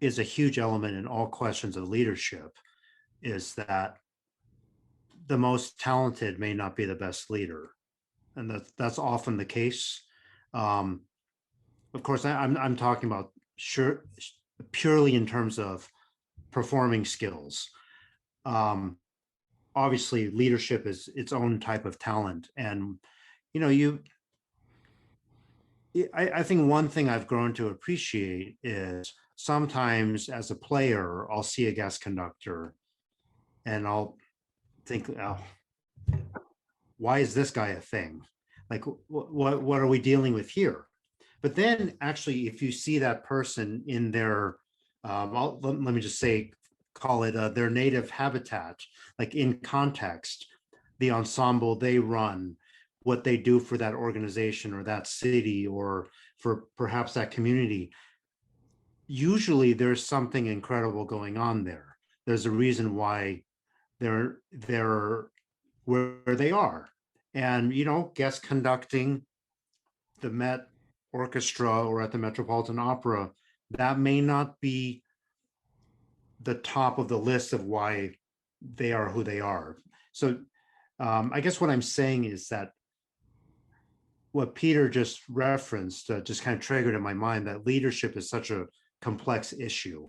is a huge element in all questions of leadership, is that the most talented may not be the best leader. And that's often the case. Of course, I'm talking about purely in terms of performing skills. Obviously, leadership is its own type of talent. And, I think one thing I've grown to appreciate is sometimes as a player, I'll see a guest conductor and I'll think, oh, why is this guy a thing? Like, what are we dealing with here? But then actually, if you see that person in their, let me just say, call it their native habitat, like in context, the ensemble they run, what they do for that organization or that city or for perhaps that community, usually there's something incredible going on there. There's a reason why they're where they are. And, guest conducting the Met Orchestra or at the Metropolitan Opera, that may not be the top of the list of why they are who they are. So I guess what I'm saying is that what Peter just referenced just kind of triggered in my mind that leadership is such a complex issue.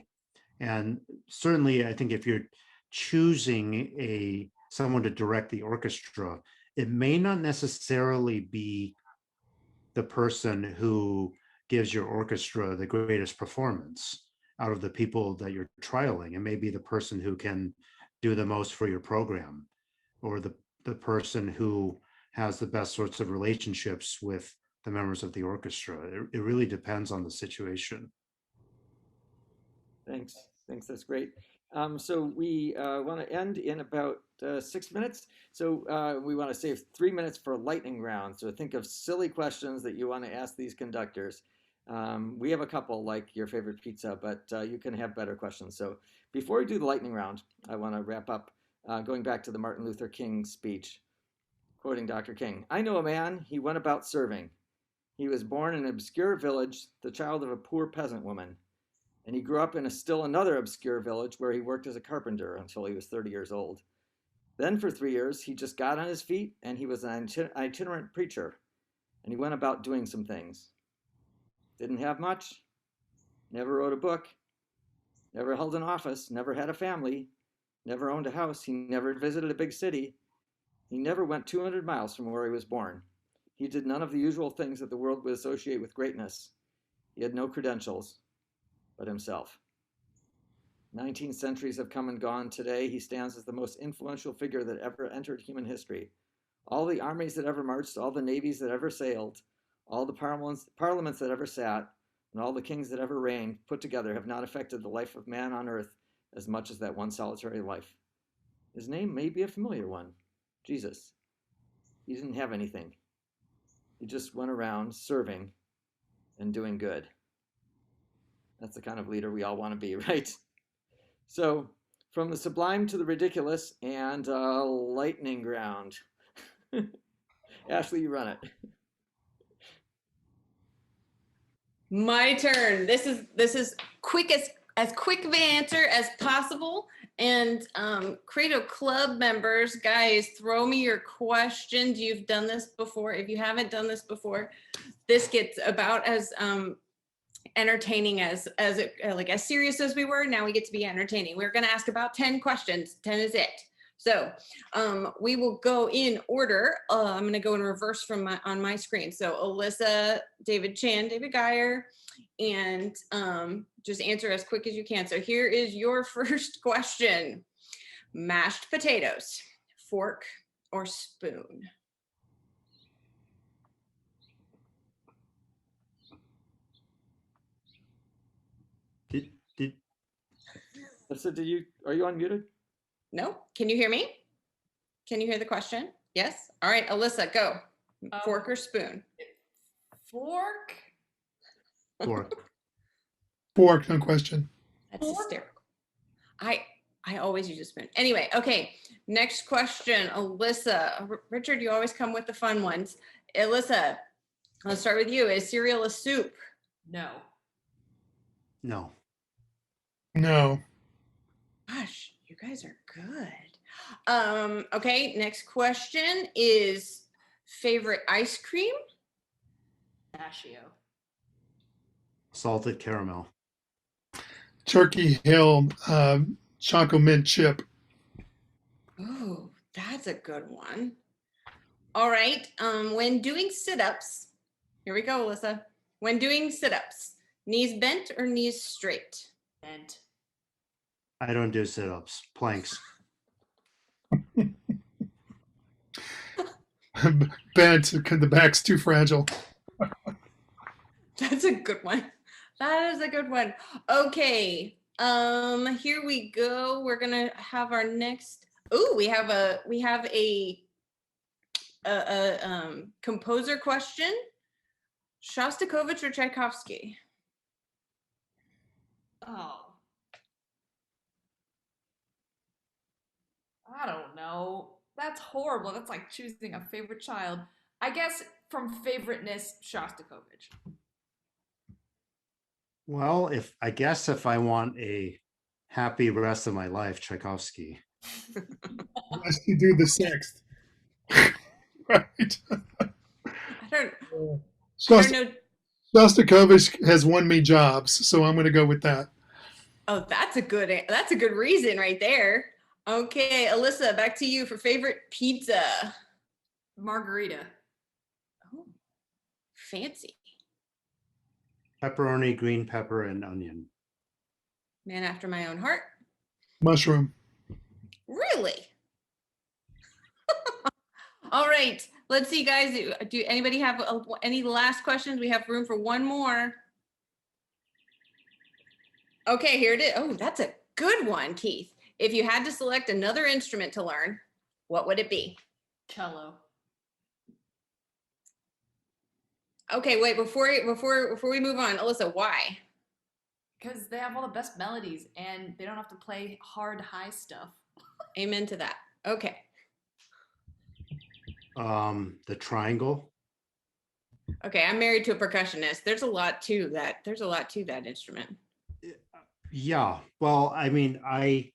And certainly, I think if you're choosing someone to direct the orchestra, it may not necessarily be the person who gives your orchestra the greatest performance out of the people that you're trialing. It may be the person who can do the most for your program, or the person who has the best sorts of relationships with the members of the orchestra. It really depends on the situation. Thanks. That's great. So we want to end in about 6 minutes. So we want to save 3 minutes for a lightning round. So think of silly questions that you want to ask these conductors. We have a couple, like your favorite pizza, but you can have better questions. So before we do the lightning round, I want to wrap up going back to the Martin Luther King speech, quoting Dr. King. "I know a man, he went about serving. He was born in an obscure village, the child of a poor peasant woman. And he grew up in still another obscure village where he worked as a carpenter until he was 30 years old. Then for 3 years, he just got on his feet and he was an itinerant preacher. And he went about doing some things. Didn't have much, never wrote a book, never held an office, never had a family, never owned a house, he never visited a big city. He never went 200 miles from where he was born. He did none of the usual things that the world would associate with greatness. He had no credentials but himself. 19 centuries have come and gone. Today, he stands as the most influential figure that ever entered human history. All the armies that ever marched, all the navies that ever sailed, all the parliaments that ever sat, and all the kings that ever reigned, put together, have not affected the life of man on earth as much as that one solitary life. His name may be a familiar one, Jesus. He didn't have anything. He just went around serving and doing good. That's the kind of leader we all want to be, right? So, from the sublime to the ridiculous and lightning ground. Ashley, you run it. My turn. This is quick as quick of an answer as possible. And Credo Club members, guys, throw me your questions. You've done this before. If you haven't done this before, this gets about as entertaining as serious as we were. Now we get to be entertaining. We're going to ask about 10 questions. 10 is it. So we will go in order. I'm going to go in reverse on my screen. So Alyssa, David Chan, David Gier, and just answer as quick as you can. So here is your first question. Mashed potatoes, fork or spoon? Alyssa, are you unmuted? No? Can you hear me? Can you hear the question? Yes? All right, Alyssa, go. Fork or spoon? Fork? Fork. Fork, no question. That's hysterical. I always use a spoon. Anyway, okay. Next question, Alyssa. Richard, you always come with the fun ones. Alyssa, let's start with you. Is cereal a soup? No. No. No. Gosh, you guys are good. Okay, next question is favorite ice cream? Pistachio. Salted caramel. Turkey Hill Choco Mint Chip. Oh, that's a good one. All right. When doing sit-ups, here we go, Alyssa. When doing sit-ups, knees bent or knees straight? Bent. I don't do sit-ups. Planks. Bent, the back's too fragile. That's a good one. That is a good one. Okay. Here we go. We're gonna have our next. Oh, we have a composer question. Shostakovich or Tchaikovsky? Oh. I don't know. That's horrible. That's like choosing a favorite child. I guess from favoriteness, Shostakovich. Well, if I want a happy rest of my life, Tchaikovsky. Unless you do the sixth. Right. I don't know. Shostakovich has won me jobs, so I'm going to go with that. Oh, that's a good reason right there. Okay, Alyssa, back to you for favorite pizza. Margarita. Oh, fancy. Pepperoni, green pepper, and onion. Man after my own heart. Mushroom. Really? All right. Let's see, guys. Do anybody have any last questions? We have room for one more. Okay, here it is. Oh, that's a good one, Keith. If you had to select another instrument to learn, what would it be? Cello. Okay, wait, before we move on, Alyssa, why? Because they have all the best melodies and they don't have to play hard, high stuff. Amen to that. Okay. The triangle. Okay, I'm married to a percussionist. There's a lot to that instrument. Yeah. Well, I mean, I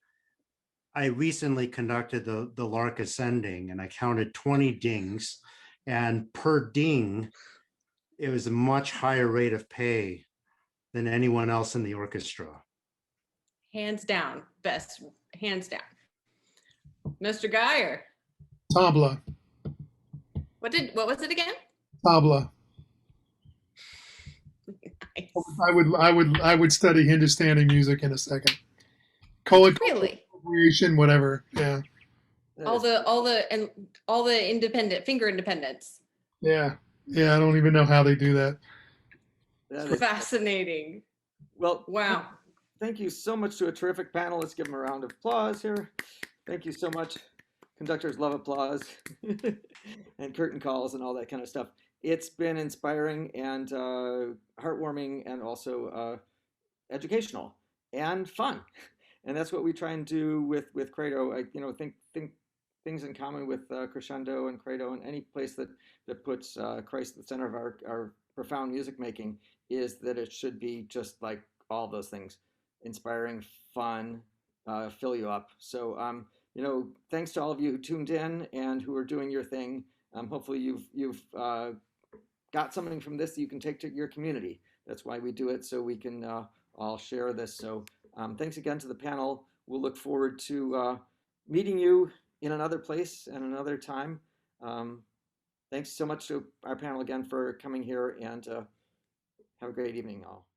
recently conducted the Lark Ascending, and I counted 20 dings, and per ding, it was a much higher rate of pay than anyone else in the orchestra. Hands down, best, hands down. Mr. Gier. Tabla. What was it again? tabla. Nice. I would study Hindustani music in a second. Call it Really? appropriation, whatever. Yeah, That All is- the independent finger independence. yeah, yeah. I don't even know how they do that. that is- Fascinating. well, Wow. thank you so much to a terrific panel. Let's give them a round of applause here. Thank you so much. Conductors love applause and curtain calls and all that kind of stuff. It's been inspiring and heartwarming and also educational and fun. And that's what we try and do with Credo. I think things in common with Crescendo and Credo and any place that puts Christ at the center of our profound music making is that it should be just like all those things: inspiring, fun, fill you up. So thanks to all of you who tuned in and who are doing your thing. Hopefully you've got something from this that you can take to your community. That's why we do it, so we can all share this. So thanks again to the panel. We'll look forward to meeting you in another place and another time. Thanks so much to our panel again for coming here, and have a great evening all.